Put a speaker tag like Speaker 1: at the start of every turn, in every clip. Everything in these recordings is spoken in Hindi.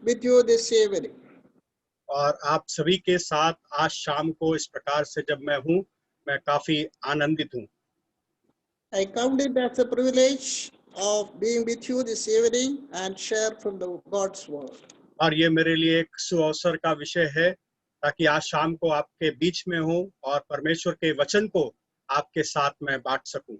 Speaker 1: with you this evening.
Speaker 2: और आप सभी के साथ आज शाम को इस प्रकार से जब मैं हूँ, मैं काफी आनंदित हूँ।
Speaker 1: I count it as a privilege of being with you this evening and share from the God's word.
Speaker 2: और ये मेरे लिए एक सुअवसर का विषय है ताकि आज शाम को आपके बीच में हूँ और परमेश्वर के वचन को आपके साथ मैं बांट सकूं।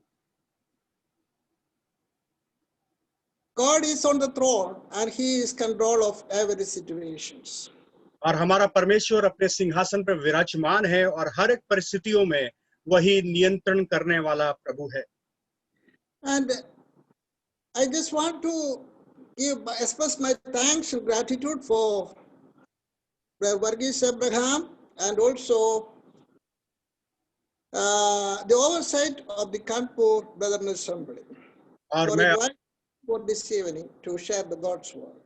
Speaker 1: God is on the throne and he is control of every situations.
Speaker 2: और हमारा परमेश्वर अपने सिंहासन पर विराजमान है और हर एक परिस्थितियों में वही नियंत्रण करने वाला प्रभु है।
Speaker 1: And I just want to express my thanks and gratitude for Brother Varghese Abraham and also the oversight of the Kanpur Brethren Assembly
Speaker 2: और
Speaker 1: for
Speaker 2: मैं
Speaker 1: inviting for this evening to share the God's word.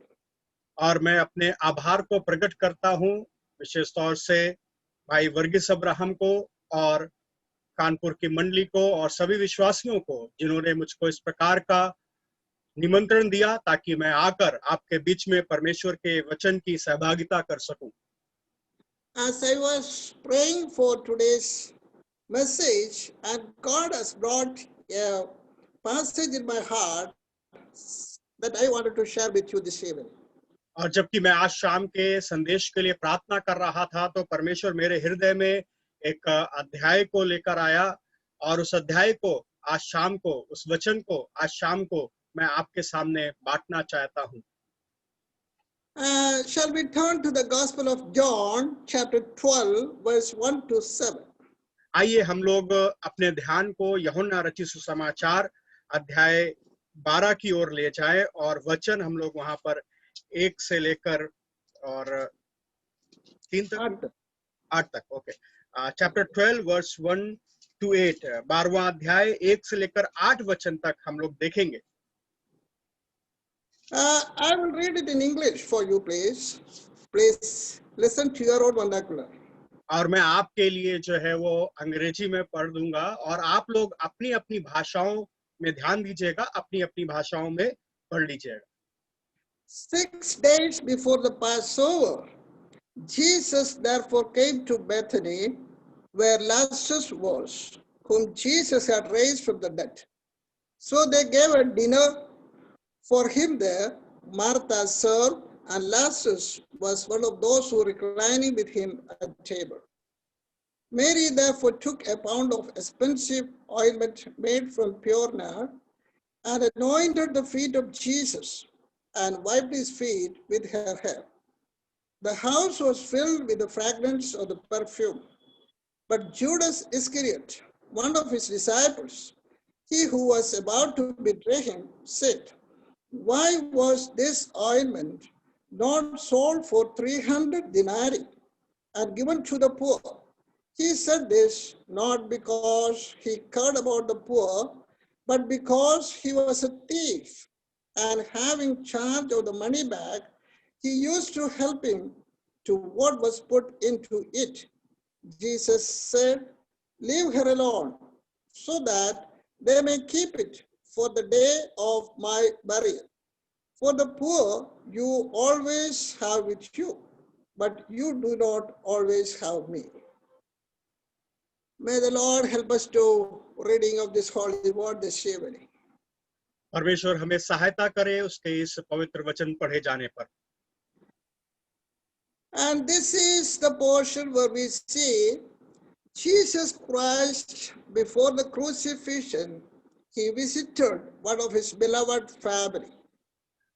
Speaker 2: और मैं अपने आभार को प्रकट करता हूँ विशेष तौर से भाई वर्गीस अब्राहम को और कानपुर की मंडली को और सभी विश्वासियों को जिन्होंने मुझको इस प्रकार का निमंत्रण दिया ताकि मैं आकर आपके बीच में परमेश्वर के वचन की सहभागिता कर सकूं।
Speaker 1: As I was praying for today's message, and God has brought a passage in my heart that I wanted to share with you this evening.
Speaker 2: और जबकि मैं आज शाम के संदेश के लिए प्रार्थना कर रहा था तो परमेश्वर मेरे हृदय में एक अध्याय को लेकर आया और उस अध्याय को आज शाम को उस वचन को आज शाम को मैं आपके सामने बांटना चाहता हूं।
Speaker 1: Shall we turn to the Gospel of John, chapter 12, verse 1 to 7?
Speaker 2: आइए हम लोग अपने ध्यान को यूहन्ना रचित सुसमाचार अध्याय 12 की ओर ले जाएं और वचन हम लोग वहां पर 1 से लेकर और 3 तक 8 तक। ओके, चैप्टर 12 वर्स 1 to 8, 12वां अध्याय 1 से लेकर 8 वचन तक हम लोग देखेंगे।
Speaker 1: I will read it in English for you, please. Please listen to your own vernacular.
Speaker 2: और मैं आपके लिए जो है वो अंग्रेजी में पढ़ दूंगा और आप लोग अपनी अपनी भाषाओं में ध्यान दीजिएगा, अपनी अपनी भाषाओं में पढ़ लीजिएगा।
Speaker 1: 6 days before the Passover, Jesus therefore came to Bethany, where Lazarus was, whom Jesus had raised from the dead. So they gave a dinner for him there. Martha served, and Lazarus was one of those who were reclining with him at table. Mary therefore took a pound of expensive ointment made from pure nard and anointed the feet of Jesus and wiped his feet with her hair. The house was filled with the fragrance of the perfume. But Judas Iscariot, one of his disciples, he who was about to betray him, said, "Why was this ointment not sold for 300 denarii and given to the poor?" He said this not because he cared about the poor, but because he was a thief, and having charge of the money bag, he used to help him to what was put into it. Jesus said, "Leave her alone, so that they may keep it for the day of my burial. For the poor you always have with you, but you do not always have me." May the Lord help us to reading of this holy word this evening.
Speaker 2: परमेश्वर हमें सहायता करे उसके इस पवित्र वचन पढ़े जाने पर।
Speaker 1: And this is the portion where we see Jesus Christ before the crucifixion, he visited one of his beloved family.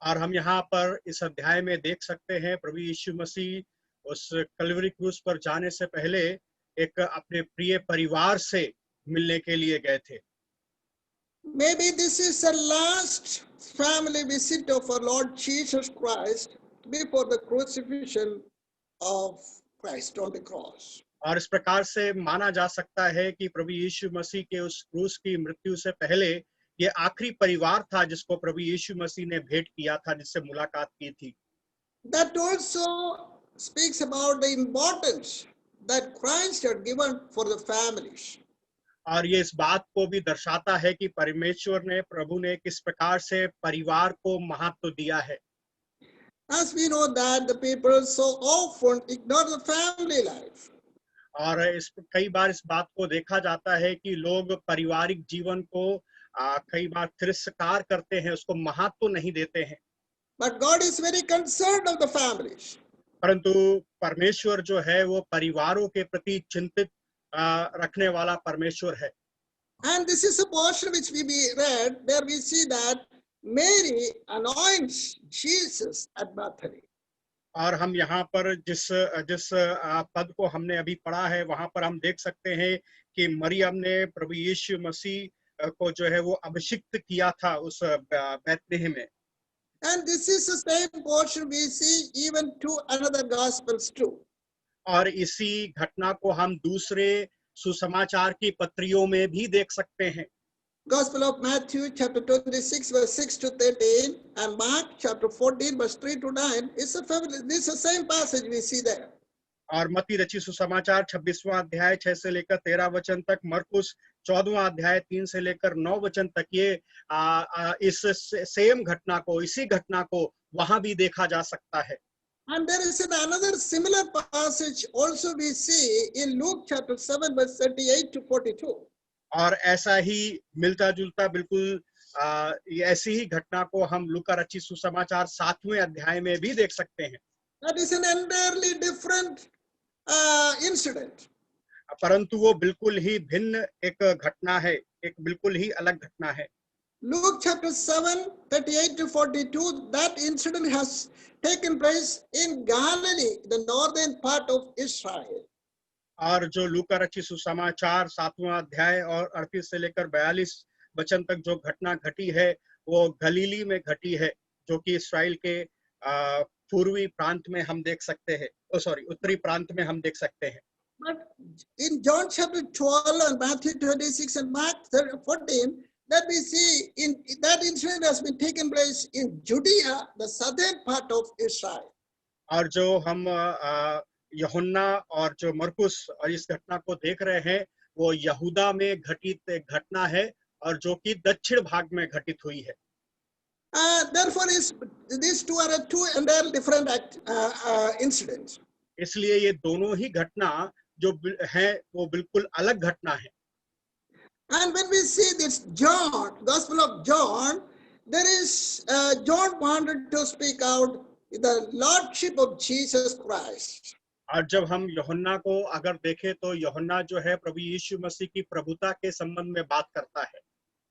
Speaker 2: और हम यहाँ पर इस अध्याय में देख सकते हैं प्रभु यीशु मसीह उस कलवरी क्रूस पर जाने से पहले एक अपने प्रिय परिवार से मिलने के लिए गए थे।
Speaker 1: Maybe this is the last family visit of our Lord Jesus Christ before the crucifixion of Christ on the cross.
Speaker 2: और इस प्रकार से माना जा सकता है कि प्रभु यीशु मसीह के उस क्रूस की मृत्यु से पहले ये आखिरी परिवार था जिसको प्रभु यीशु मसीह ने भेंट किया था, जिससे मुलाकात की थी।
Speaker 1: That also speaks about the importance that Christ had given for the families.
Speaker 2: और ये इस बात को भी दर्शाता है कि परमेश्वर ने प्रभु ने किस प्रकार से परिवार को महत्व दिया है।
Speaker 1: As we know that the people so often ignore the family life.
Speaker 2: और इस कई बार इस बात को देखा जाता है कि लोग पारिवारिक जीवन को कई बार तिरस्कार करते हैं, उसको महत्व नहीं देते हैं।
Speaker 1: But God is very concerned of the families.
Speaker 2: परंतु परमेश्वर जो है वो परिवारों के प्रति चिंतित रखने वाला परमेश्वर है।
Speaker 1: And this is a portion which we read, where we see that Mary anoints Jesus at Bethany.
Speaker 2: और हम यहाँ पर जिस जिस पद को हमने अभी पढ़ा है वहां पर हम देख सकते हैं कि मरियम ने प्रभु यीशु मसीह को जो है वो अभिषिक्त किया था उस बैतलहम में।
Speaker 1: And this is the same portion we see even to another gospels too.
Speaker 2: और इसी घटना को हम दूसरे सुसमाचार की पत्रियों में भी देख सकते हैं।
Speaker 1: Gospel of Matthew chapter 26 verse 6 to 13 and Mark chapter 14 verse 3 to 9 is this is the same passage we see there.
Speaker 2: और मत्ती रचित सुसमाचार 26वां अध्याय 6 से लेकर 13 वचन तक, मरकुस 14वां अध्याय 3 से लेकर 9 वचन तक ये इस सेम घटना को, इसी घटना को वहां भी देखा जा सकता है।
Speaker 1: And there is another similar passage also we see in Luke chapter 7 verse 38 to 42.
Speaker 2: और ऐसा ही मिलता जुलता बिल्कुल ऐसी ही घटना को हम लूका रचित सुसमाचार 7वें अध्याय में भी देख सकते हैं।
Speaker 1: That is an entirely different incident.
Speaker 2: परंतु वो बिल्कुल ही भिन्न एक घटना है, एक बिल्कुल ही अलग घटना है।
Speaker 1: Luke chapter 7 38 to 42, that incident has taken place in Galilee, the northern part of Israel.
Speaker 2: और जो लूका रचित सुसमाचार 7वां अध्याय और 38 से लेकर 42 वचन तक जो घटना घटी है वो गलीली में घटी है, जो कि इस्राएल के पूर्वी प्रांत में हम देख सकते हैं, उत्तरी प्रांत में हम देख सकते हैं।
Speaker 1: But in John chapter 12 and Matthew 26 and Mark 14, that we see in that incident has been taken place in Judea, the southern part of Israel.
Speaker 2: और जो हम यूहन्ना और जो मरकुस और इस घटना को देख रहे हैं वो यहूदा में घटित घटना है और जो कि दक्षिण भाग में घटित हुई है।
Speaker 1: Therefore, these two are two entirely different incidents.
Speaker 2: इसलिए ये दोनों ही घटना जो है वो बिल्कुल अलग घटना है।
Speaker 1: And when we see this John, Gospel of John, there is John wanted to speak out the lordship of Jesus Christ.
Speaker 2: और जब हम यूहन्ना को अगर देखें तो यूहन्ना जो है प्रभु यीशु मसीह की प्रभुता के संबंध में बात करता है।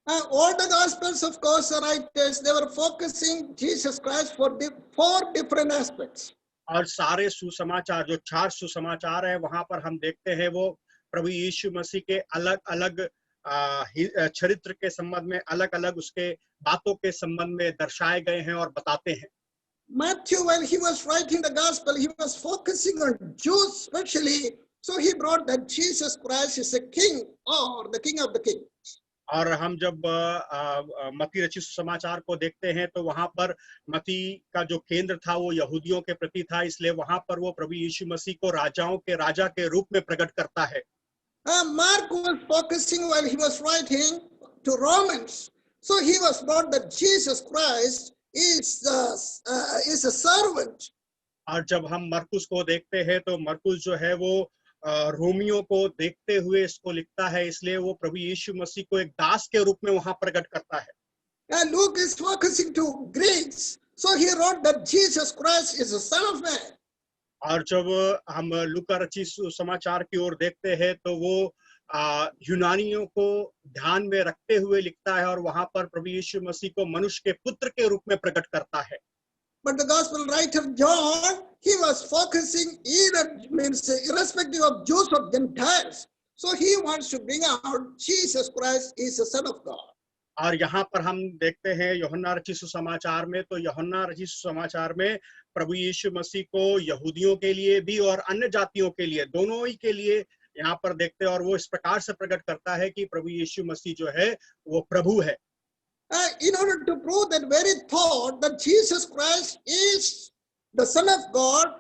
Speaker 1: All the Gospels, of course, the writers, they were focusing Jesus Christ for four different aspects.
Speaker 2: और सारे सुसमाचार जो 4 सुसमाचार है वहां पर हम देखते हैं वो प्रभु यीशु मसीह के अलग अलग चरित्र के संबंध में, अलग अलग उसके बातों के संबंध में दर्शाए गए हैं और बताते हैं।
Speaker 1: Matthew, when he was writing the gospel, he was focusing on Jews especially, so he brought that Jesus Christ is a king or the king of the kings.
Speaker 2: और हम जब मत्ती रचित सुसमाचार को देखते हैं तो वहां पर मत्ती का जो केंद्र था वो यहूदियों के प्रति था, इसलिए वहां पर वो प्रभु यीशु मसीह को राजाओं के राजा के रूप में प्रकट करता है।
Speaker 1: Mark was focusing while he was writing to Romans, so he was brought that Jesus Christ is a servant.
Speaker 2: और जब हम मरकुस को देखते हैं तो मरकुस जो है वो रोमियो को देखते हुए इसको लिखता है, इसलिए वो प्रभु यीशु मसीह को एक दास के रूप में वहां प्रकट करता है।
Speaker 1: And Luke is focusing to Greeks, so he wrote that Jesus Christ is the Son of Man.
Speaker 2: और जब हम लूका रचित समाचार की ओर देखते हैं तो वो यूनानियों को ध्यान में रखते हुए लिखता है और वहां पर प्रभु यीशु मसीह को मनुष्य के पुत्र के रूप में प्रकट करता है।
Speaker 1: But the gospel writer John, he was focusing irrespective of Jews or Gentiles. So he wants to bring out Jesus Christ is the Son of God.
Speaker 2: और यहाँ पर हम देखते हैं यूहन्ना रचित सुसमाचार में, तो यूहन्ना रचित सुसमाचार में प्रभु यीशु मसीह को यहूदियों के लिए भी और अन्य जातियों के लिए, दोनों ही के लिए यहाँ पर देखते हैं और वो इस प्रकार से प्रकट करता है कि प्रभु यीशु मसीह जो है वो प्रभु है।
Speaker 1: In order to prove that very thought that Jesus Christ is the Son of God,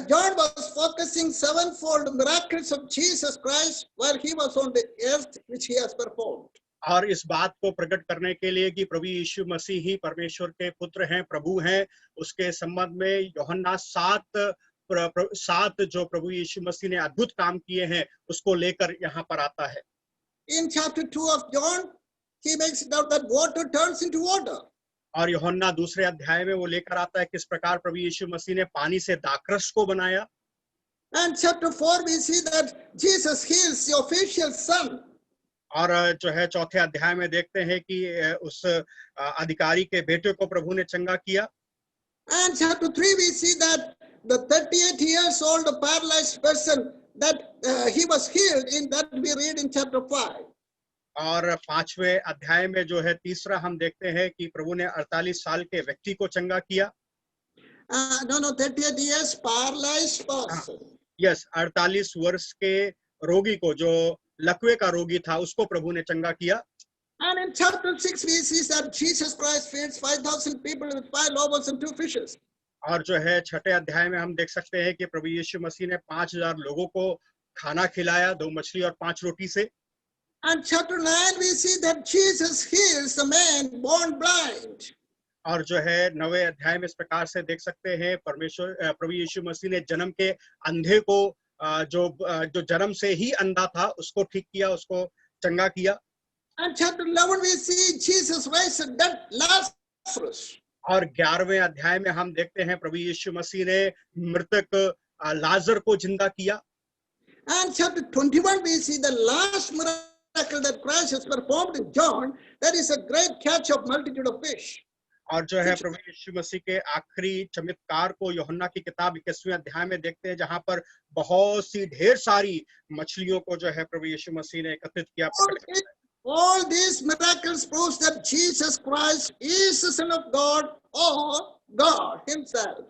Speaker 1: John was focusing sevenfold miracles of Jesus Christ while he was on the earth, which he has performed.
Speaker 2: और इस बात को प्रकट करने के लिए कि प्रभु यीशु मसीह ही परमेश्वर के पुत्र हैं, प्रभु हैं, उसके संबंध में यूहन्ना 7 जो प्रभु यीशु मसीह ने अद्भुत काम किए हैं उसको लेकर यहाँ पर आता है।
Speaker 1: In chapter 2 of John, he makes it out that water turns into water.
Speaker 2: और यूहन्ना दूसरे अध्याय में वो लेकर आता है किस प्रकार प्रभु यीशु मसीह ने पानी से दाखरस को बनाया।
Speaker 1: And chapter 4, we see that Jesus heals the official son.
Speaker 2: और जो है चौथे अध्याय में देखते हैं कि उस अधिकारी के बेटे को प्रभु ने चंगा किया।
Speaker 1: And chapter 3, we see that the 38 years old paralyzed person that he was healed in, that we read in chapter 5.
Speaker 2: और पांचवें अध्याय में जो है तीसरा हम देखते हैं कि प्रभु ने 48 साल के व्यक्ति को चंगा किया।
Speaker 1: 38 years paralyzed person.
Speaker 2: यस, 48 वर्ष के रोगी को, जो लकवे का रोगी था, उसको प्रभु ने चंगा किया।
Speaker 1: And in chapter 6, we see that Jesus Christ feeds 5,000 people with 5 loaves and 2 fishes.
Speaker 2: और जो है छठे अध्याय में हम देख सकते हैं कि प्रभु यीशु मसीह ने 5,000 लोगों को खाना खिलाया 2 मछली और 5 रोटी से।
Speaker 1: And chapter 9, we see that Jesus heals the man born blind.
Speaker 2: और जो है 9वें अध्याय में इस प्रकार से देख सकते हैं प्रभु यीशु मसीह ने जन्म के अंधे को, जो जन्म से ही अंधा था, उसको ठीक किया, उसको चंगा किया।
Speaker 1: And chapter 11, we see Jesus raised the dead Lazarus.
Speaker 2: और 11वें अध्याय में हम देखते हैं प्रभु यीशु मसीह ने मृतक लाजर को जिंदा किया।
Speaker 1: And chapter 21, we see the last miracle that Christ has performed in John. That is a great catch of multitude of fish.
Speaker 2: और जो है प्रभु यीशु मसीह के आखिरी चमत्कार को यूहन्ना की किताब 21वें अध्याय में देखते हैं, जहां पर बहुत सी ढेर सारी मछलियों को जो है प्रभु यीशु मसीह ने एकत्रित किया।
Speaker 1: All these miracles proves that Jesus Christ is the Son of God or God Himself.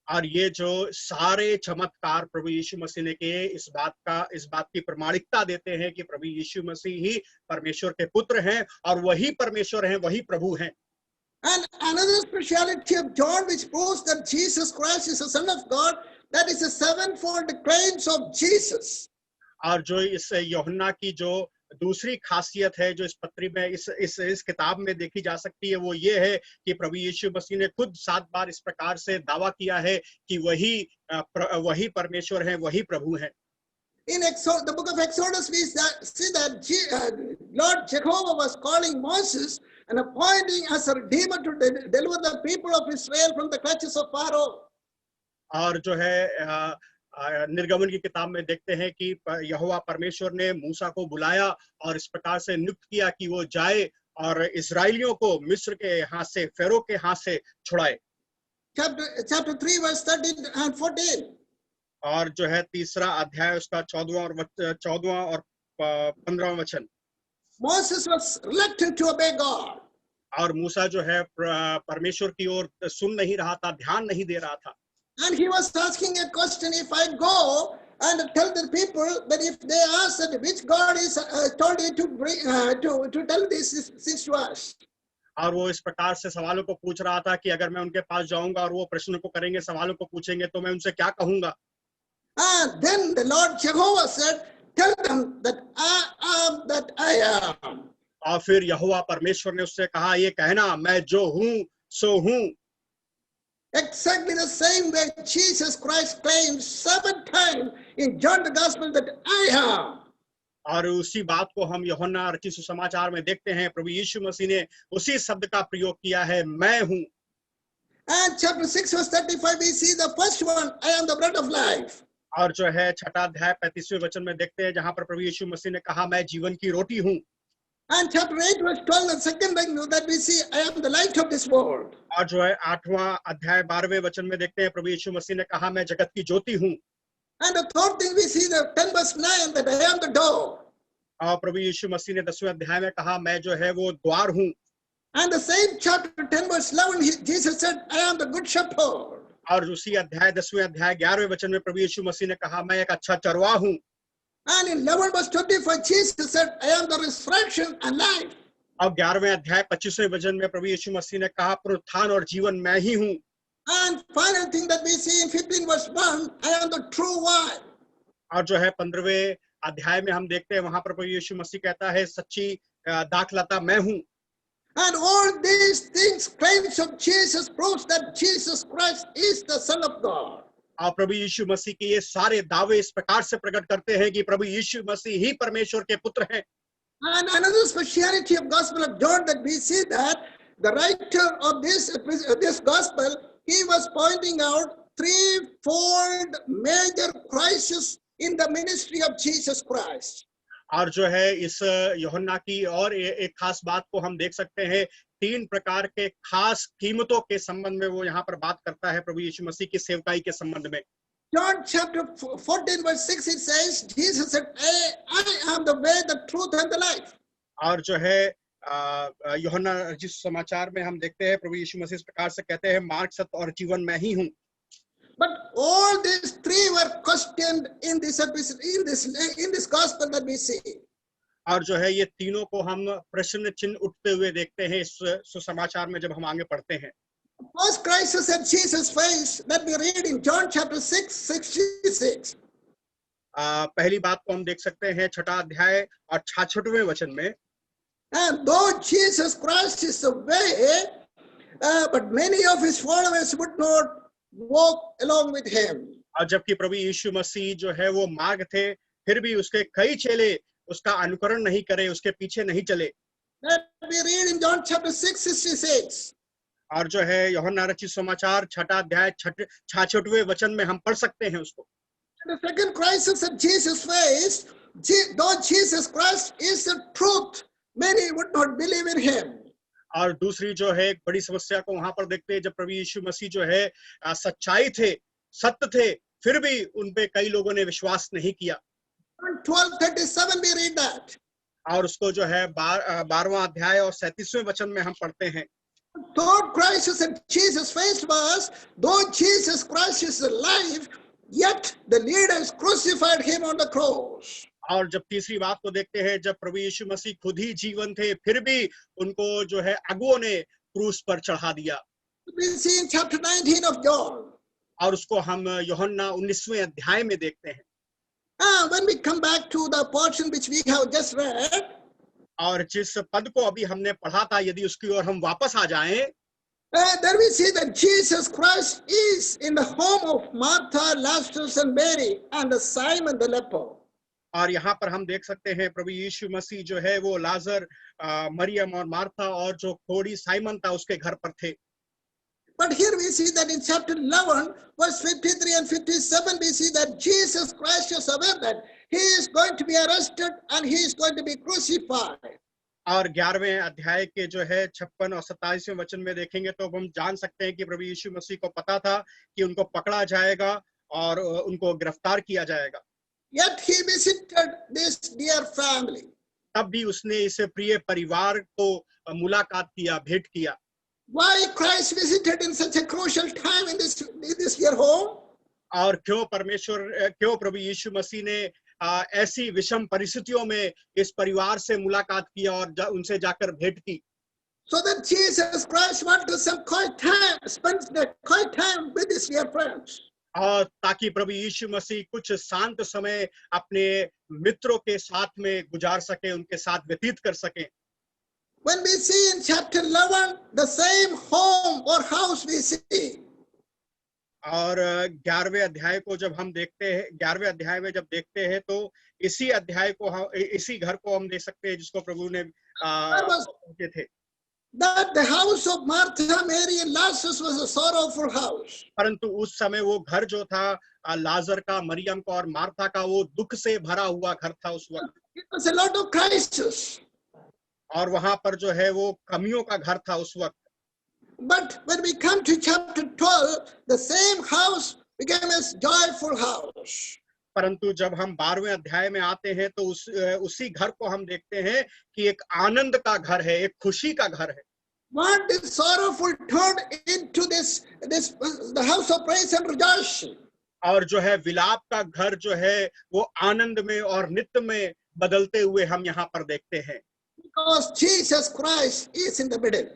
Speaker 2: और ये जो सारे चमत्कार प्रभु यीशु मसीह ने किए, इस बात की प्रमाणिकता देते हैं कि प्रभु यीशु मसीह ही परमेश्वर के पुत्र हैं और वही परमेश्वर हैं, वही प्रभु हैं।
Speaker 1: And another speciality of John which proves that Jesus Christ is the Son of God, that is the sevenfold claims of Jesus.
Speaker 2: और जो इस यूहन्ना की जो दूसरी खासियत है जो इस पत्री में इस किताब में देखी जा सकती है, वो ये है कि प्रभु यीशु मसीह ने खुद 7 बार इस प्रकार से दावा किया है कि वही परमेश्वर है, वही प्रभु है।
Speaker 1: In the book of Exodus, we see that Lord Jehovah was calling Moses and appointing as a redeemer to deliver the people of Israel from the clutches of Pharaoh.
Speaker 2: और जो है निर्गमन की किताब में देखते हैं कि यहोवा परमेश्वर ने मूसा को बुलाया और इस प्रकार से नियुक्त किया कि वो जाए और इस्राएलियों को मिस्र के हाथ से, फेरो के हाथ से छुड़ाए।
Speaker 1: Chapter 3 verse 13 and 14.
Speaker 2: और जो है तीसरा अध्याय उसका 14वां और 15वां वचन।
Speaker 1: Moses was reluctant to obey God.
Speaker 2: और मूसा जो है परमेश्वर की ओर सुन नहीं रहा था, ध्यान नहीं दे रहा था।
Speaker 1: And he was asking a question: if I go and tell the people that if they ask that which God is told you to bring to tell these things to us.
Speaker 2: और वो इस प्रकार से सवालों को पूछ रहा था कि अगर मैं उनके पास जाऊंगा और वो प्रश्न को करेंगे, सवालों को पूछेंगे, तो मैं उनसे क्या कहूंगा।
Speaker 1: Then the Lord Jehovah said, "Tell them that I am."
Speaker 2: और फिर यहोवा परमेश्वर ने उससे कहा, ये कहना, मैं जो हूँ सो हूँ।
Speaker 1: Exactly the same way Jesus Christ claims 7 times in John the Gospel that I am.
Speaker 2: और उसी बात को हम यूहन्ना रचित सुसमाचार में देखते हैं, प्रभु यीशु मसीह ने उसी शब्द का प्रयोग किया है, मैं हूँ।
Speaker 1: And chapter 6 verse 35 we see the first one, I am the bread of life.
Speaker 2: और जो है छठा अध्याय 35वें वचन में देखते हैं, जहां पर प्रभु यीशु मसीह ने कहा, मैं जीवन की रोटी हूँ।
Speaker 1: And chapter 8 verse 12, the second thing that we see, I am the light of this world.
Speaker 2: और जो है 8वां अध्याय 12वें वचन में देखते हैं, प्रभु यीशु मसीह ने कहा, मैं जगत की ज्योति हूँ।
Speaker 1: And the third thing we see, the 10 verse 9, that I am the door.
Speaker 2: और प्रभु यीशु मसीह ने 10वें अध्याय में कहा, मैं जो है वो द्वार हूँ।
Speaker 1: And the same chapter 10 verse 11, Jesus said, I am the good shepherd.
Speaker 2: और उसी अध्याय 10वें अध्याय 11वें वचन में प्रभु यीशु मसीह ने कहा, मैं एक अच्छा चरवाहा हूँ।
Speaker 1: And in 11 verse 25, Jesus said, I am the resurrection and life.
Speaker 2: और 11वें अध्याय 25वें वचन में प्रभु यीशु मसीह ने कहा, पुनरुत्थान और जीवन मैं ही हूँ।
Speaker 1: And final thing that we see in 15 verse 1, I am the true wine.
Speaker 2: और जो है 15वें अध्याय में हम देखते हैं, वहां पर प्रभु यीशु मसीह कहता है, सच्ची दाखलता मैं हूँ।
Speaker 1: And all these things, claims of Jesus, proves that Jesus Christ is the Son of God.
Speaker 2: और प्रभु यीशु मसीह के ये सारे दावे इस प्रकार से प्रकट करते हैं कि प्रभु यीशु मसीह ही परमेश्वर के पुत्र हैं।
Speaker 1: And another speciality of Gospel of John that we see that the writer of this Gospel, he was pointing out threefold major crises in the ministry of Jesus Christ.
Speaker 2: और जो है इस यूहन्ना की और एक खास बात को हम देख सकते हैं, 3 प्रकार के खास कीमतों के संबंध में वो यहाँ पर बात करता है प्रभु यीशु मसीह की सेवकाई के संबंध में।
Speaker 1: John chapter 14 verse 6 it says, Jesus said, I am the way, the truth and the life.
Speaker 2: और जो है यूहन्ना रचित समाचार में हम देखते हैं प्रभु यीशु मसीह इस प्रकार से कहते हैं, मार्ग, सत्य और जीवन मैं ही हूँ।
Speaker 1: But all these three were questioned in this episode, in this gospel that we see.
Speaker 2: और जो है ये तीनों को हम प्रश्न चिन्ह उठते हुए देखते हैं इस सुसमाचार में जब हम आगे पढ़ते हैं।
Speaker 1: First crisis that Jesus faced that we read in John chapter 6:66.
Speaker 2: पहली बात को हम देख सकते हैं 6 अध्याय और 66वें वचन में।
Speaker 1: And though Jesus Christ is the way, but many of his followers would not walk along with him.
Speaker 2: और जबकि प्रभु यीशु मसीह जो है वो मार्ग थे, फिर भी उसके कई चेले उसका अनुकरण नहीं करे, उसके पीछे नहीं चले।
Speaker 1: That we read in John chapter 6:66.
Speaker 2: और जो है यूहन्ना रचित समाचार 6 अध्याय 66वें वचन में हम पढ़ सकते हैं उसको।
Speaker 1: The second crisis that Jesus faced, though Jesus Christ is the truth, many would not believe in him.
Speaker 2: और दूसरी जो है एक बड़ी समस्या को वहां पर देखते हैं, जब प्रभु यीशु मसीह जो है सच्चाई थे, सत्य थे, फिर भी उन पे कई लोगों ने विश्वास नहीं किया।
Speaker 1: 12:37 we read that.
Speaker 2: और उसको जो है 12वां अध्याय और 37वें वचन में हम पढ़ते हैं।
Speaker 1: Third crisis that Jesus faced was, though Jesus Christ is alive, yet the leaders crucified him on the cross.
Speaker 2: और जब तीसरी बात को देखते हैं, जब प्रभु यीशु मसीह खुद ही जीवन थे, फिर भी उनको जो है अगुओं ने क्रूस पर चढ़ा दिया।
Speaker 1: We see in chapter 19 of John.
Speaker 2: और उसको हम यूहन्ना 19वें अध्याय में देखते हैं।
Speaker 1: When we come back to the portion which we have just read,
Speaker 2: और जिस पद को अभी हमने पढ़ा था, यदि उसकी ओर हम वापस आ जाएं,
Speaker 1: there we see that Jesus Christ is in the home of Martha, Lazarus and Mary and Simon the leper.
Speaker 2: और यहाँ पर हम देख सकते हैं प्रभु यीशु मसीह जो है वो लाजर, मरियम और मार्था और जो कोढ़ी साइमन था उसके घर पर थे।
Speaker 1: But here we see that in chapter 11 verse 53 and 57 we see that Jesus Christ is aware that he is going to be arrested and he is going to be crucified.
Speaker 2: और 11वें अध्याय के जो है 56 और 27वें वचन में देखेंगे तो हम जान सकते हैं कि प्रभु यीशु मसीह को पता था कि उनको पकड़ा जाएगा और उनको गिरफ्तार किया जाएगा।
Speaker 1: Yet he visited this dear family.
Speaker 2: तब भी उसने इस प्रिय परिवार को मुलाकात किया, भेंट किया।
Speaker 1: Why Christ visited in such a crucial time in this dear home?
Speaker 2: और क्यों प्रभु यीशु मसीह ने ऐसी विषम परिस्थितियों में इस परिवार से मुलाकात किया और उनसे जाकर भेंट की?
Speaker 1: So that Jesus Christ wanted to spend the quiet time with his dear friends.
Speaker 2: और ताकि प्रभु यीशु मसीह कुछ शांत समय अपने मित्रों के साथ में गुजार सके, उनके साथ व्यतीत कर सके।
Speaker 1: When we see in chapter 11 the same home or house we see.
Speaker 2: और 11वें अध्याय को जब हम देखते हैं, 11वें अध्याय में जब देखते हैं तो इसी अध्याय को इसी घर को हम देख सकते हैं जिसको प्रभु ने कहते थे।
Speaker 1: That the house of Martha, Mary and Lazarus was a sorrowful house.
Speaker 2: परंतु उस समय वो घर जो था लाजर का, मरियम का और मार्था का, वो दुख से भरा हुआ घर था उस वक्त।
Speaker 1: It was a lot of crisis.
Speaker 2: और वहां पर जो है वो कमियों का घर था उस वक्त।
Speaker 1: But when we come to chapter 12, the same house became a joyful house.
Speaker 2: परंतु जब हम 12वें अध्याय में आते हैं तो उसी घर को हम देखते हैं कि एक आनंद का घर है, एक खुशी का घर है।
Speaker 1: What is sorrowful turned into the house of praise and rejoicing.
Speaker 2: और जो है विलाप का घर जो है वो आनंद में और नित्य में बदलते हुए हम यहाँ पर देखते हैं।
Speaker 1: Because Jesus Christ is in the middle.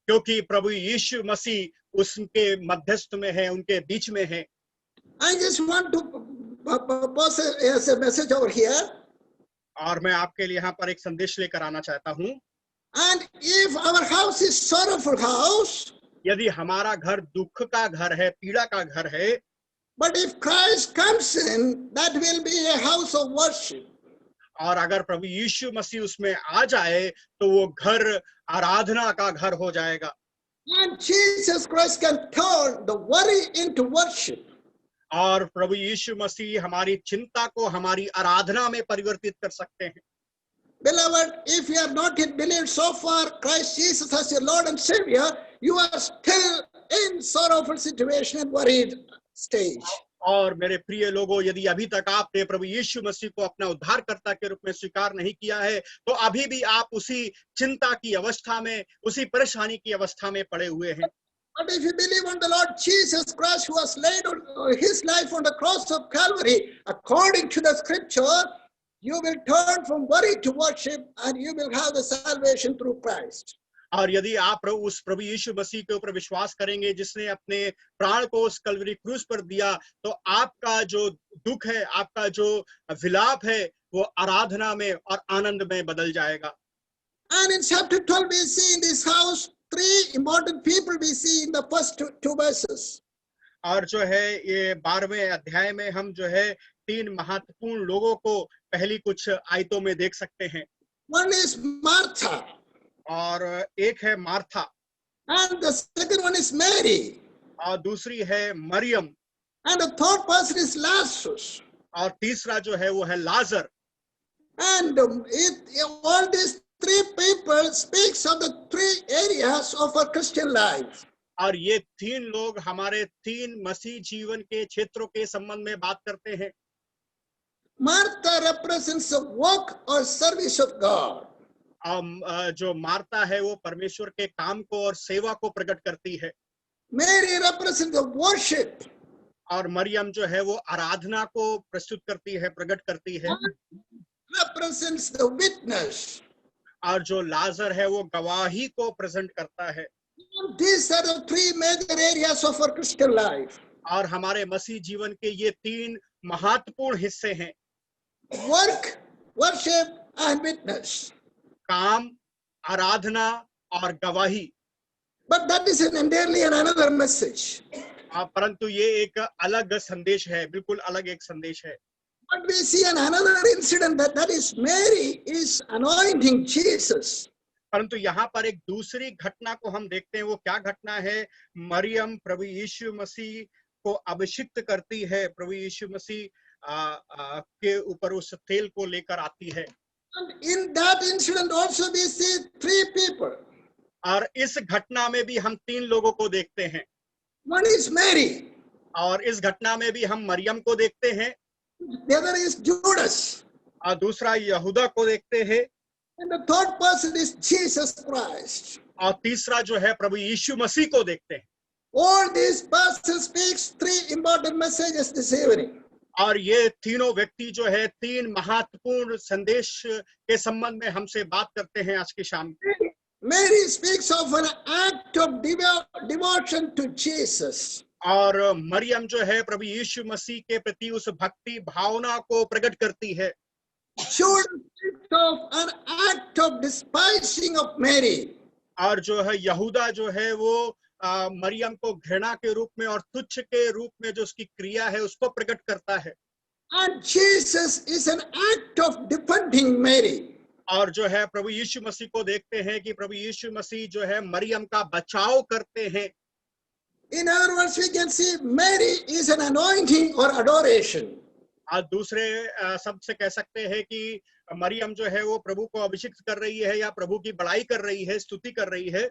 Speaker 2: क्योंकि प्रभु यीशु मसीह उसके मध्यस्थ में है, उनके बीच में है।
Speaker 1: I just want to pause as a message over here.
Speaker 2: और मैं आपके लिए यहाँ पर एक संदेश लेकर आना चाहता हूँ।
Speaker 1: And if our house is sorrowful house,
Speaker 2: यदि हमारा घर दुख का घर है, पीड़ा का घर है,
Speaker 1: but if Christ comes in, that will be a house of worship.
Speaker 2: और अगर प्रभु यीशु मसीह उसमें आ जाए तो वो घर आराधना का घर हो जाएगा।
Speaker 1: And Jesus Christ can turn the worry into worship.
Speaker 2: और प्रभु यीशु मसीह हमारी चिंता को हमारी आराधना में परिवर्तित कर सकते हैं।
Speaker 1: Beloved, if you have not yet believed so far Christ Jesus as your Lord and Savior, you are still in sorrowful situation and worried stage.
Speaker 2: और मेरे प्रिय लोगों, यदि अभी तक आपने प्रभु यीशु मसीह को अपना उद्धारकर्ता के रूप में स्वीकार नहीं किया है, तो अभी भी आप उसी चिंता की अवस्था में, उसी परेशानी की अवस्था में पड़े हुए हैं।
Speaker 1: But if you believe on the Lord Jesus Christ, who has laid his life on the cross of Calvary, according to the scripture, you will turn from worry to worship and you will have the salvation through Christ.
Speaker 2: और यदि आप उस प्रभु यीशु मसीह के ऊपर विश्वास करेंगे जिसने अपने प्राण को उस कलवरी क्रूस पर दिया, तो आपका जो दुख है, आपका जो विलाप है, वो आराधना में और आनंद में बदल जाएगा।
Speaker 1: And in chapter 12 we see in this house three important people we see in the first two verses.
Speaker 2: और जो है ये 12वें अध्याय में हम जो है 3 महत्वपूर्ण लोगों को पहली कुछ आयतों में देख सकते हैं।
Speaker 1: One is Martha.
Speaker 2: और एक है Martha.
Speaker 1: And the second one is Mary.
Speaker 2: और दूसरी है Maryam.
Speaker 1: And the third person is Lazarus.
Speaker 2: और तीसरा जो है वो है लाजर।
Speaker 1: And all these three people speaks of the three areas of our Christian life.
Speaker 2: और ये 3 लोग हमारे 3 मसीह जीवन के क्षेत्रों के संबंध में बात करते हैं।
Speaker 1: Martha represents the work or service of God.
Speaker 2: जो मार्ता है वो परमेश्वर के काम को और सेवा को प्रकट करती है।
Speaker 1: Mary represents the worship.
Speaker 2: और मरियम जो है वो आराधना को प्रस्तुत करती है, प्रकट करती है।
Speaker 1: Represents the witness.
Speaker 2: और जो लाजर है वो गवाही को प्रेजेंट करता है।
Speaker 1: These are the three major areas of our Christian life.
Speaker 2: और हमारे मसीह जीवन के ये 3 महत्वपूर्ण हिस्से हैं।
Speaker 1: Work, worship and witness.
Speaker 2: काम, आराधना और गवाही।
Speaker 1: But that is entirely another message.
Speaker 2: परंतु ये एक अलग संदेश है, बिल्कुल अलग एक संदेश है।
Speaker 1: But we see another incident that is Mary is anointing Jesus.
Speaker 2: परंतु यहाँ पर एक दूसरी घटना को हम देखते हैं। वो क्या घटना है? मरियम प्रभु यीशु मसीह को अभिषिक्त करती है, प्रभु यीशु मसीह के ऊपर उस तेल को लेकर आती है।
Speaker 1: And in that incident also we see three people.
Speaker 2: और इस घटना में भी हम 3 लोगों को देखते हैं।
Speaker 1: One is Mary.
Speaker 2: और इस घटना में भी हम मरियम को देखते हैं।
Speaker 1: The other is Judas.
Speaker 2: और दूसरा यहूदा को देखते हैं।
Speaker 1: And the third person is Jesus Christ.
Speaker 2: और तीसरा जो है प्रभु यीशु मसीह को देखते हैं।
Speaker 1: All these persons speaks three important messages this evening.
Speaker 2: और ये तीनों व्यक्ति जो है 3 महत्वपूर्ण संदेश के संबंध में हमसे बात करते हैं आज की शाम।
Speaker 1: Mary speaks of an act of devotion to Jesus.
Speaker 2: और मरियम जो है प्रभु यीशु मसीह के प्रति उस भक्ति भावना को प्रकट करती है।
Speaker 1: Judas speaks of an act of despising of Mary.
Speaker 2: और जो है यहूदा जो है वो मरियम को घृणा के रूप में और तुच्छ के रूप में जो उसकी क्रिया है उसको प्रकट करता है।
Speaker 1: And Jesus is an act of defending Mary.
Speaker 2: और जो है प्रभु यीशु मसीह को देखते हैं कि प्रभु यीशु मसीह जो है मरियम का बचाव करते हैं।
Speaker 1: In other words, we can see Mary is an anointing or adoration.
Speaker 2: और दूसरे शब्द से कह सकते हैं कि मरियम जो है वो प्रभु को अभिषिक्त कर रही है या प्रभु की बड़ाई कर रही है, स्तुति कर रही है।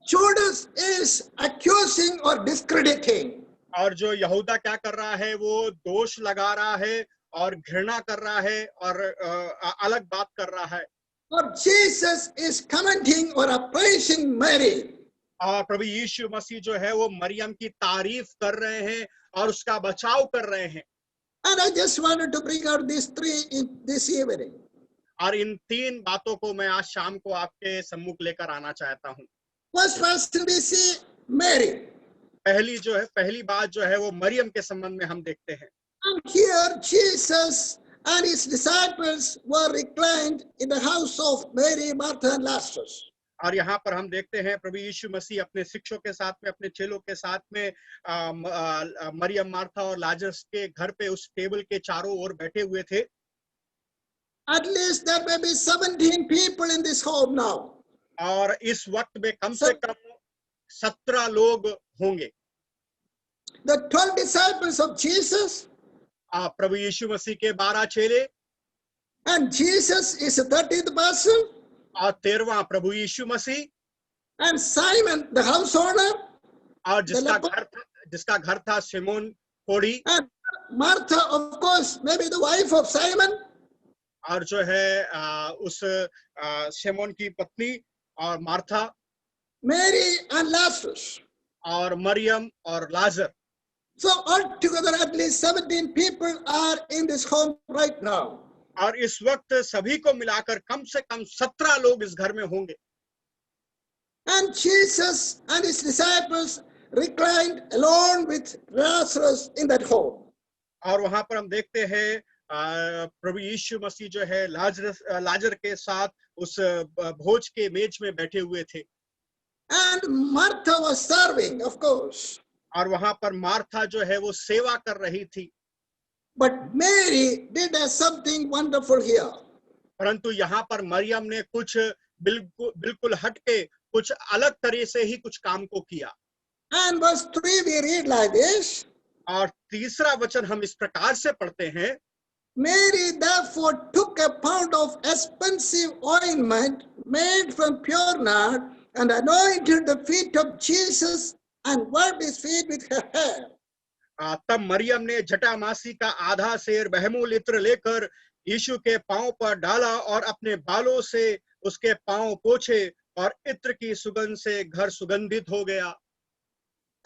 Speaker 1: Judas is accusing or discrediting.
Speaker 2: और जो यहूदा क्या कर रहा है? वो दोष लगा रहा है और घृणा कर रहा है और अलग बात कर रहा है।
Speaker 1: Or Jesus is commenting or appraising Mary.
Speaker 2: और प्रभु यीशु मसीह जो है वो मरियम की तारीफ कर रहे हैं और उसका बचाव कर रहे हैं।
Speaker 1: And I just wanted to bring out these three in this evening.
Speaker 2: और इन 3 बातों को मैं आज शाम को आपके सम्मुख लेकर आना चाहता हूँ।
Speaker 1: First person we see Mary.
Speaker 2: पहली बात जो है वो मरियम के संबंध में हम देखते हैं।
Speaker 1: And here Jesus and his disciples were reclined in the house of Mary, Martha, and Lazarus.
Speaker 2: और यहाँ पर हम देखते हैं प्रभु यीशु मसीह अपने शिष्यों के साथ में, अपने चेलों के साथ में मरियम, मार्था और लाजरस के घर पे उस टेबल के चारों ओर बैठे हुए थे।
Speaker 1: At least there may be 17 people in this home now.
Speaker 2: और इस वक्त में कम से कम 17 लोग होंगे।
Speaker 1: The 12 disciples of Jesus,
Speaker 2: प्रभु यीशु मसीह के 12 चेले,
Speaker 1: and Jesus is the 13th person,
Speaker 2: और 13वां प्रभु यीशु मसीह,
Speaker 1: and Simon the house owner,
Speaker 2: और जिसका घर था सिमोन कोढ़ी,
Speaker 1: and Martha, of course, maybe the wife of Simon,
Speaker 2: और जो है उस सिमोन की पत्नी और मार्था,
Speaker 1: Mary and Lazarus.
Speaker 2: और मरियम और लाजर।
Speaker 1: So altogether at least 17 people are in this home right now.
Speaker 2: और इस वक्त सभी को मिलाकर कम से कम 17 लोग इस घर में होंगे।
Speaker 1: And Jesus and his disciples reclined alone with Lazarus in that home.
Speaker 2: और वहां पर हम देखते हैं प्रभु यीशु मसीह जो है लाजर के साथ उस भोज के मेज में बैठे हुए थे।
Speaker 1: And Martha was serving, of course.
Speaker 2: और वहां पर मार्था जो है वो सेवा कर रही थी।
Speaker 1: But Mary did something wonderful here.
Speaker 2: परंतु यहाँ पर मरियम ने कुछ बिल्कुल हटके, कुछ अलग तरह से ही कुछ काम को किया।
Speaker 1: And verse 3 we read like this.
Speaker 2: और तीसरा वचन हम इस प्रकार से पढ़ते हैं,
Speaker 1: Mary therefore took a pound of expensive ointment made from pure nard and anointed the feet of Jesus and wiped his feet with her hair.
Speaker 2: तब मरियम ने जटामासी का आधा सेर बहमूल इत्र लेकर यीशु के पांव पर डाला और अपने बालों से उसके पांव पोंछे और इत्र की सुगंध से घर सुगंधित हो गया।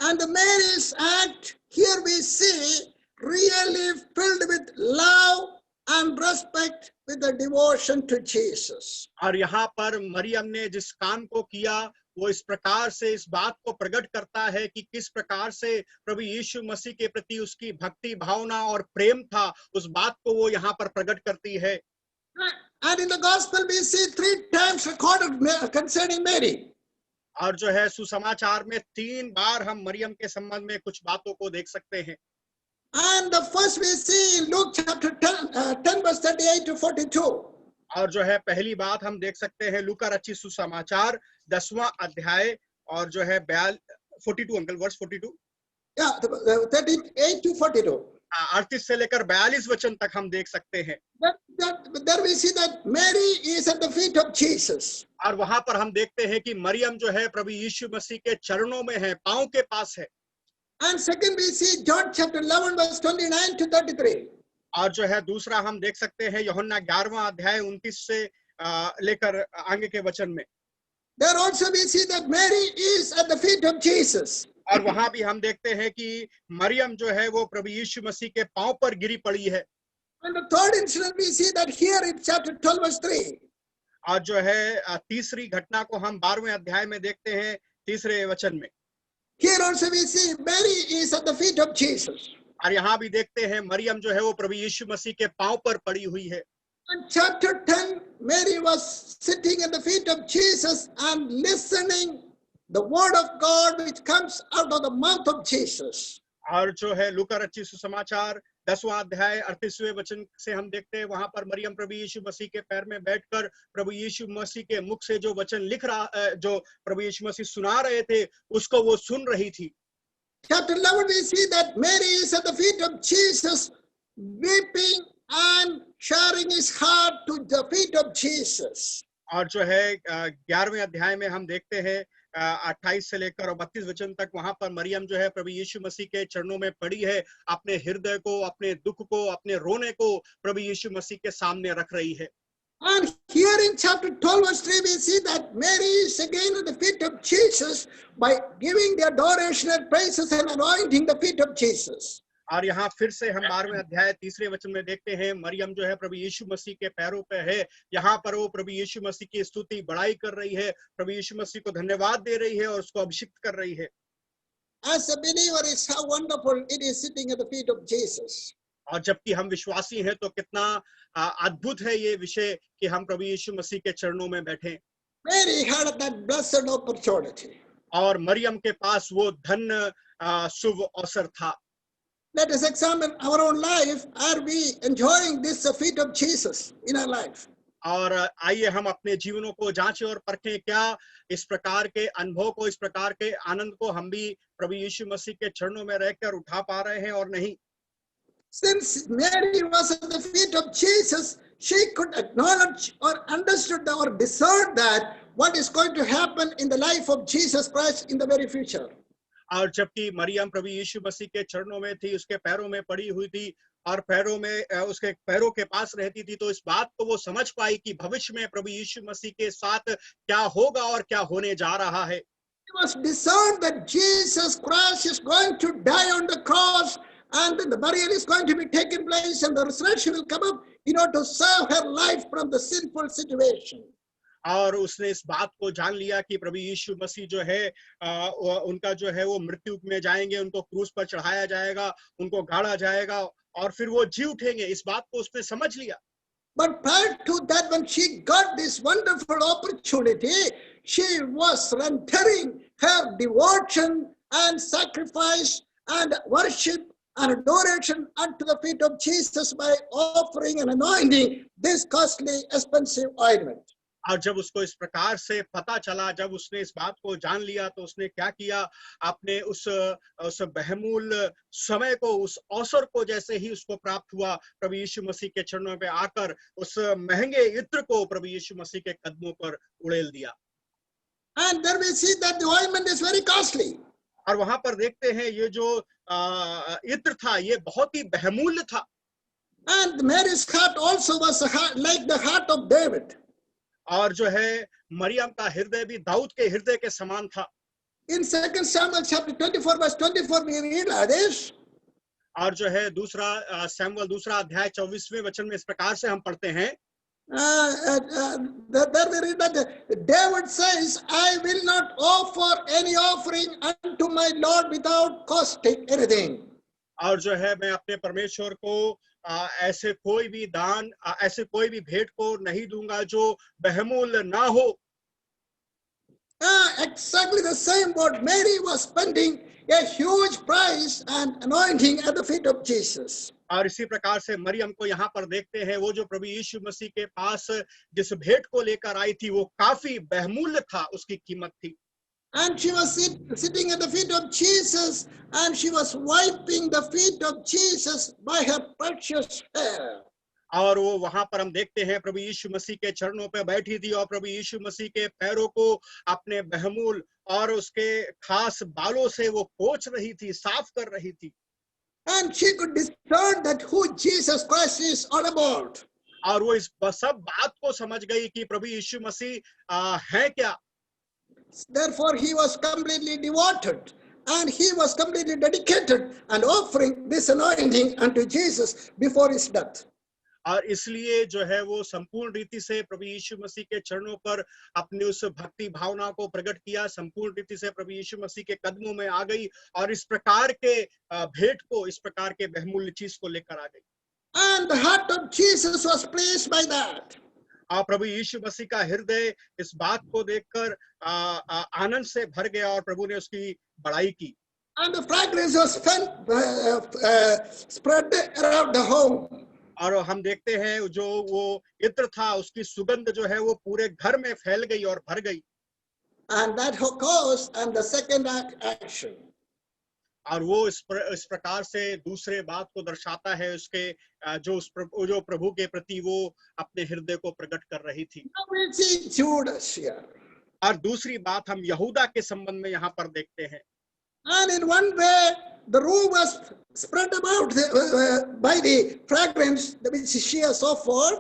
Speaker 1: And Mary's act here we see really filled with love and respect with the devotion to Jesus.
Speaker 2: और यहाँ पर मरियम ने जिस काम को किया वो इस प्रकार से इस बात को प्रकट करता है कि किस प्रकार से प्रभु यीशु मसीह के प्रति उसकी भक्ति भावना और प्रेम था, उस बात को वो यहाँ पर प्रकट करती है।
Speaker 1: And in the gospel we see 3 times recorded concerning Mary.
Speaker 2: और जो है सुसमाचार में 3 बार हम मरियम के संबंध में कुछ बातों को देख सकते हैं।
Speaker 1: And the first we see in Luke chapter 10 verse 38 to 42.
Speaker 2: और जो है पहली बात हम देख सकते हैं लूका रचित सुसमाचार 10वां अध्याय और जो है 42 अंकल वर्स 42
Speaker 1: Yeah, 38 to 42.
Speaker 2: 38 से लेकर 42 वचन तक हम देख सकते हैं।
Speaker 1: There we see that Mary is at the feet of Jesus.
Speaker 2: और वहां पर हम देखते हैं कि मरियम जो है प्रभु यीशु मसीह के चरणों में है, पांव के पास है।
Speaker 1: And second we see John chapter 11 verse 29 to 33.
Speaker 2: और जो है दूसरा हम देख सकते हैं यूहन्ना 11वां अध्याय 29 से लेकर आगे के वचन में।
Speaker 1: There also we see that Mary is at the feet of Jesus.
Speaker 2: और वहां भी हम देखते हैं कि मरियम जो है वो प्रभु यीशु मसीह के पांव पर गिरी पड़ी है।
Speaker 1: And the third incident we see that here in chapter 12 verse 3.
Speaker 2: और जो है तीसरी घटना को हम 12वें अध्याय में देखते हैं तीसरे वचन में।
Speaker 1: Here also we see Mary is at the feet of Jesus.
Speaker 2: और यहाँ भी देखते हैं मरियम जो है वो प्रभु यीशु मसीह के पांव पर पड़ी हुई है।
Speaker 1: In chapter 10 Mary was sitting at the feet of Jesus and listening the word of God which comes out of the mouth of Jesus.
Speaker 2: और जो है लूका रचित सुसमाचार 10वां अध्याय 38वें वचन से हम देखते हैं वहां पर मरियम प्रभु यीशु मसीह के पैर में बैठकर प्रभु यीशु मसीह के मुख से जो वचन जो प्रभु यीशु मसीह सुना रहे थे उसको वो सुन रही थी।
Speaker 1: Chapter 11 we see that Mary is at the feet of Jesus weeping and sharing his heart to the feet of Jesus.
Speaker 2: और जो है 11वें अध्याय में हम देखते हैं 28 से लेकर और 32 वचन तक वहां पर मरियम जो है प्रभु यीशु मसीह के चरणों में पड़ी है, अपने हृदय को, अपने दुख को, अपने रोने को प्रभु यीशु मसीह के सामने रख रही है।
Speaker 1: And here in chapter 12 verse 3 we see that Mary is again at the feet of Jesus by giving the adoration and praises and anointing the feet of Jesus.
Speaker 2: और यहाँ फिर से हम 12वें अध्याय तीसरे वचन में देखते हैं मरियम जो है प्रभु यीशु मसीह के पैरों पे है, यहाँ पर वो प्रभु यीशु मसीह की स्तुति बड़ाई कर रही है, प्रभु यीशु मसीह को धन्यवाद दे रही है और उसको अभिषिक्त कर रही है।
Speaker 1: As a believer is how wonderful it is sitting at the feet of Jesus.
Speaker 2: और जबकि हम विश्वासी हैं तो कितना अद्भुत है ये विषय कि हम प्रभु यीशु मसीह के चरणों में बैठे
Speaker 1: Mary had that blessed opportunity.
Speaker 2: और मरियम के पास वो धन्य शुभ अवसर था।
Speaker 1: Let us examine our own life. Are we enjoying this feet of Jesus in our life?
Speaker 2: और आइए हम अपने जीवनों को जांचें और परखें, क्या इस प्रकार के अनुभव को, इस प्रकार के आनंद को हम भी प्रभु यीशु मसीह के चरणों में रहकर उठा पा रहे हैं और नहीं।
Speaker 1: Since Mary was at the feet of Jesus, she could acknowledge or understood or discern that what is going to happen in the life of Jesus Christ in the very future.
Speaker 2: और जबकि मरियम प्रभु यीशु मसीह के चरणों में थी, उसके पैरों में पड़ी हुई थी और पैरों में उसके पैरों के पास रहती थी, तो इस बात को वो समझ पाई कि भविष्य में प्रभु यीशु मसीह के साथ क्या होगा और क्या होने जा रहा है।
Speaker 1: It was discerned that Jesus Christ is going to die on the cross, and then the burial is going to be taken place, and the resurrection will come up in order to save her life from the sinful situation.
Speaker 2: और उसने इस बात को जान लिया कि प्रभु यीशु मसीह जो है उनका जो है वो मृत्यु में जाएंगे, उनको क्रूस पर चढ़ाया जाएगा, उनको गाड़ा जाएगा और फिर वो जी उठेंगे। इस बात को उसने समझ लिया।
Speaker 1: But prior to that, when she got this wonderful opportunity, she was rendering her devotion and sacrifice and worship and adoration unto the feet of Jesus by offering and anointing this costly, expensive ointment.
Speaker 2: और जब उसको इस प्रकार से पता चला, जब उसने इस बात को जान लिया, तो उसने क्या किया, आपने उस बहुमूल्य समय को, उस अवसर को जैसे ही उसको प्राप्त हुआ, प्रभु यीशु मसीह के चरणों पे आकर उस महंगे इत्र को प्रभु यीशु मसीह के कदमों पर उड़ेल दिया।
Speaker 1: And there we see that the ointment is very costly.
Speaker 2: और वहां पर देखते हैं ये जो इत्र था ये बहुत ही बहुमूल्य था।
Speaker 1: And Mary's heart also was like the heart of David.
Speaker 2: और जो है मरियम का हृदय भी दाऊद के हृदय के समान था।
Speaker 1: In 2 Samuel chapter 24 verse 24 we read like this.
Speaker 2: और जो है दूसरा सैमुएल दूसरा अध्याय 24वें वचन में इस प्रकार से हम पढ़ते हैं।
Speaker 1: There we read that David says, I will not offer any offering unto my Lord without costing anything.
Speaker 2: और जो है मैं अपने परमेश्वर को ऐसे कोई भी दान, ऐसे कोई भी भेंट को नहीं दूंगा जो बहुमूल्य ना हो।
Speaker 1: Exactly the same word. Mary was spending a huge price and anointing at the feet of Jesus.
Speaker 2: और इसी प्रकार से मरियम को यहाँ पर देखते हैं, वो जो प्रभु यीशु मसीह के पास जिस भेंट को लेकर आई थी वो काफी बहुमूल्य था, उसकी कीमत थी।
Speaker 1: And she was sitting at the feet of Jesus, and she was wiping the feet of Jesus by her precious hair.
Speaker 2: और वो वहां पर हम देखते हैं प्रभु यीशु मसीह के चरणों पे बैठी थी और प्रभु यीशु मसीह के पैरों को अपने बहुमूल्य और उसके खास बालों से वो पोंछ रही थी, साफ कर रही थी।
Speaker 1: And she could discern that who Jesus Christ is all about.
Speaker 2: और वो इस सब बात को समझ गई कि प्रभु यीशु मसीह है क्या।
Speaker 1: Therefore, he was completely devoted and he was completely dedicated and offering this anointing unto Jesus before his death.
Speaker 2: और इसलिए जो है वो संपूर्ण रीति से प्रभु यीशु मसीह के चरणों पर अपनी उस भक्ति भावना को प्रकट किया, संपूर्ण रीति से प्रभु यीशु मसीह के कदमों में आ गई और इस प्रकार के भेंट को, इस प्रकार के बहुमूल्य चीज को लेकर आ गई।
Speaker 1: And the heart of Jesus was pleased by that.
Speaker 2: और प्रभु यीशु मसीह का हृदय इस बात को देखकर आनंद से भर गया और प्रभु ने उसकी बड़ाई की।
Speaker 1: And the fragrance was spread around the home.
Speaker 2: और हम देखते हैं जो वो इत्र था उसकी सुगंध जो है वो पूरे घर में फैल गई और भर गई।
Speaker 1: And that caused and the second action.
Speaker 2: और वो इस प्रकार से दूसरे बात को दर्शाता है, उसके जो प्रभु के प्रति वो अपने हृदय को प्रकट कर रही थी।
Speaker 1: Now we see Judas here.
Speaker 2: और दूसरी बात हम यहूदा के संबंध में यहाँ पर देखते हैं।
Speaker 1: And in one way, the room was spread about by the fragrance which she has offered.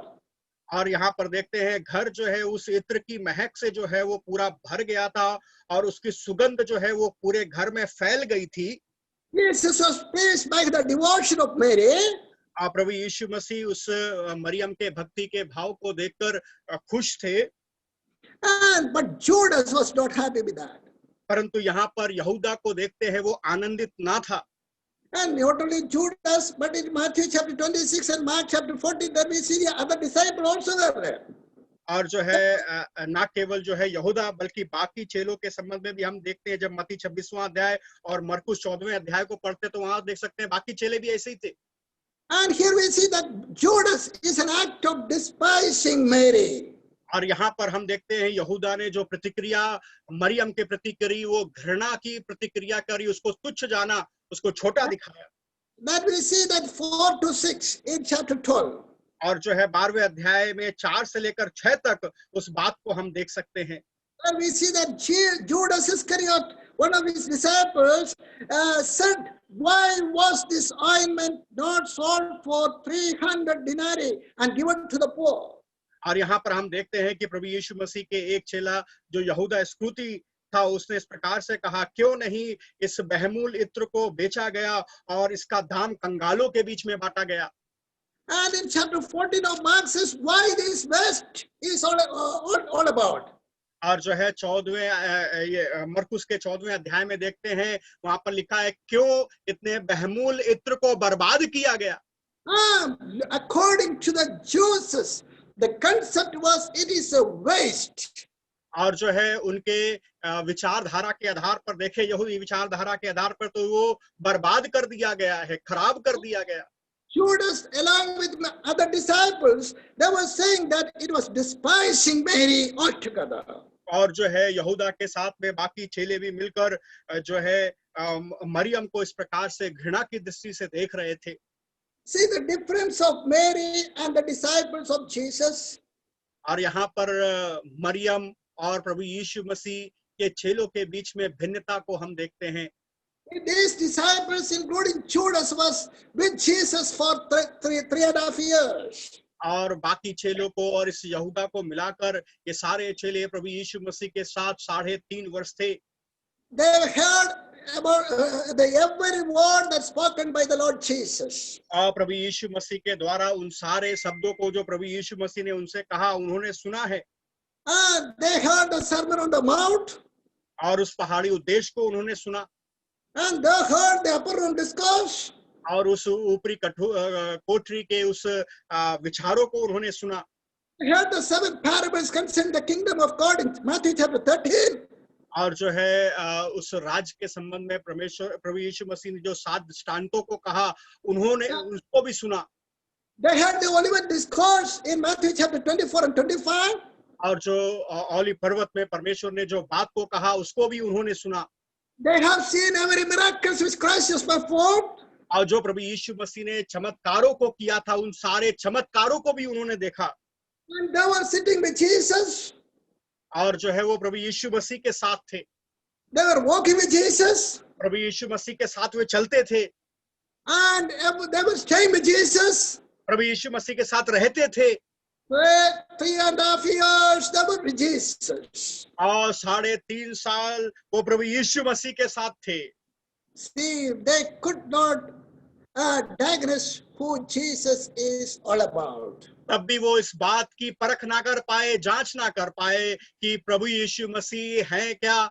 Speaker 2: और यहाँ पर देखते हैं घर जो है उस इत्र की महक से जो है वो पूरा भर गया था और उसकी सुगंध जो है वो पूरे घर में फैल गई थी।
Speaker 1: Jesus was pleased by the devotion of Mary.
Speaker 2: प्रभु यीशु मसीह उस मरियम के भक्ति के भाव को देखकर खुश थे।
Speaker 1: But Judas was not happy with that.
Speaker 2: परंतु यहाँ पर यहूदा को देखते हैं वो आनंदित ना था।
Speaker 1: And not only Judas, but in Matthew chapter 26 and Mark chapter 14, then we see the other disciples also were there.
Speaker 2: और जो है ना केवल जो है यहूदा बल्कि बाकी चेलों के संबंध में भी हम देखते हैं। जब मत्ती 26वां अध्याय और मरकुस 14वें अध्याय को पढ़ते तो वहां देख सकते हैं बाकी चेले भी ऐसे ही थे।
Speaker 1: And here we see that Judas is an act of despising Mary.
Speaker 2: और यहाँ पर हम देखते हैं यहूदा ने जो प्रतिक्रिया मरियम के प्रति करी, वो घृणा की प्रतिक्रिया करी, उसको तुच्छ जाना, उसको छोटा दिखाया।
Speaker 1: That we see that 4 to 6 in chapter 12.
Speaker 2: और जो है 12वें अध्याय में 4 से लेकर 6 तक उस बात को हम देख सकते हैं।
Speaker 1: And we see that Judas Iscariot, one of his disciples, said, "Why was this ointment not sold for 300 denarii and given to the poor?"
Speaker 2: और यहाँ पर हम देखते हैं कि प्रभु यीशु मसीह के एक चेला जो यहूदा इस्करियोती था, उसने इस प्रकार से कहा, क्यों नहीं इस बहुमूल्य इत्र को बेचा गया और इसका दाम कंगालों के बीच में बांटा गया।
Speaker 1: And in chapter 14 of Mark says, why this West is all about.
Speaker 2: और जो है 14वें ये मरकुस के 14वें अध्याय में देखते हैं, वहां पर लिखा है क्यों इतने बहुमूल्य इत्र को बर्बाद किया गया।
Speaker 1: According to the Jews, the concept was it is a waste.
Speaker 2: और जो है उनके विचारधारा के आधार पर देखे, यहूदी विचारधारा के आधार पर तो वो बर्बाद कर दिया गया है, खराब कर दिया गया।
Speaker 1: Judas, along with other disciples, they were saying that it was despising Mary altogether.
Speaker 2: और जो है यहूदा के साथ में बाकी चेले भी मिलकर जो है मरियम को इस प्रकार से घृणा की दृष्टि से देख रहे थे।
Speaker 1: See the difference of Mary and the disciples of Jesus.
Speaker 2: और यहाँ पर मरियम और प्रभु यीशु मसीह के चेलों के बीच में भिन्नता को हम देखते हैं।
Speaker 1: These disciples, including Judas, was with Jesus for 3.5 years.
Speaker 2: और बाकी चेलों को और इस यहूदा को मिलाकर ये सारे चेले प्रभु यीशु मसीह के साथ 3.5 वर्ष थे।
Speaker 1: They heard about every word that's spoken by the Lord Jesus.
Speaker 2: और प्रभु यीशु मसीह के द्वारा उन सारे शब्दों को जो प्रभु यीशु मसीह ने उनसे कहा, उन्होंने सुना है।
Speaker 1: They heard the Sermon on the Mount.
Speaker 2: और उस पहाड़ी उद्देश्य को उन्होंने सुना।
Speaker 1: And they heard the upper room discourse.
Speaker 2: और उस ऊपरी कोठरी के उस विचारों को उन्होंने सुना।
Speaker 1: They heard the 7 parables concerning the kingdom of God in Matthew chapter 13.
Speaker 2: और जो है उस राज्य के संबंध में परमेश्वर प्रभु यीशु मसीह ने जो 7 दृष्टांतों को कहा, उन्होंने उसको भी सुना।
Speaker 1: They heard the Olivet discourse in Matthew chapter 24 and 25.
Speaker 2: और जो ओलिव पर्वत में परमेश्वर ने जो बात को कहा, उसको भी उन्होंने सुना।
Speaker 1: They have seen every miracle which Christ has performed.
Speaker 2: और जो प्रभु यीशु मसीह ने चमत्कारों को किया था, उन सारे चमत्कारों को भी उन्होंने देखा।
Speaker 1: And they were sitting with Jesus.
Speaker 2: और जो है वो प्रभु यीशु मसीह के साथ थे।
Speaker 1: They were walking with Jesus.
Speaker 2: प्रभु यीशु मसीह के साथ वे चलते थे।
Speaker 1: And they were staying with Jesus.
Speaker 2: प्रभु यीशु मसीह के साथ रहते थे।
Speaker 1: 3.5 years they were with Jesus.
Speaker 2: और 3.5 साल वो प्रभु यीशु मसीह के साथ थे।
Speaker 1: See, they could not diagnose who Jesus is all about.
Speaker 2: तब भी वो इस बात की परख ना कर पाए, जांच ना कर पाए कि प्रभु यीशु मसीह हैं क्या।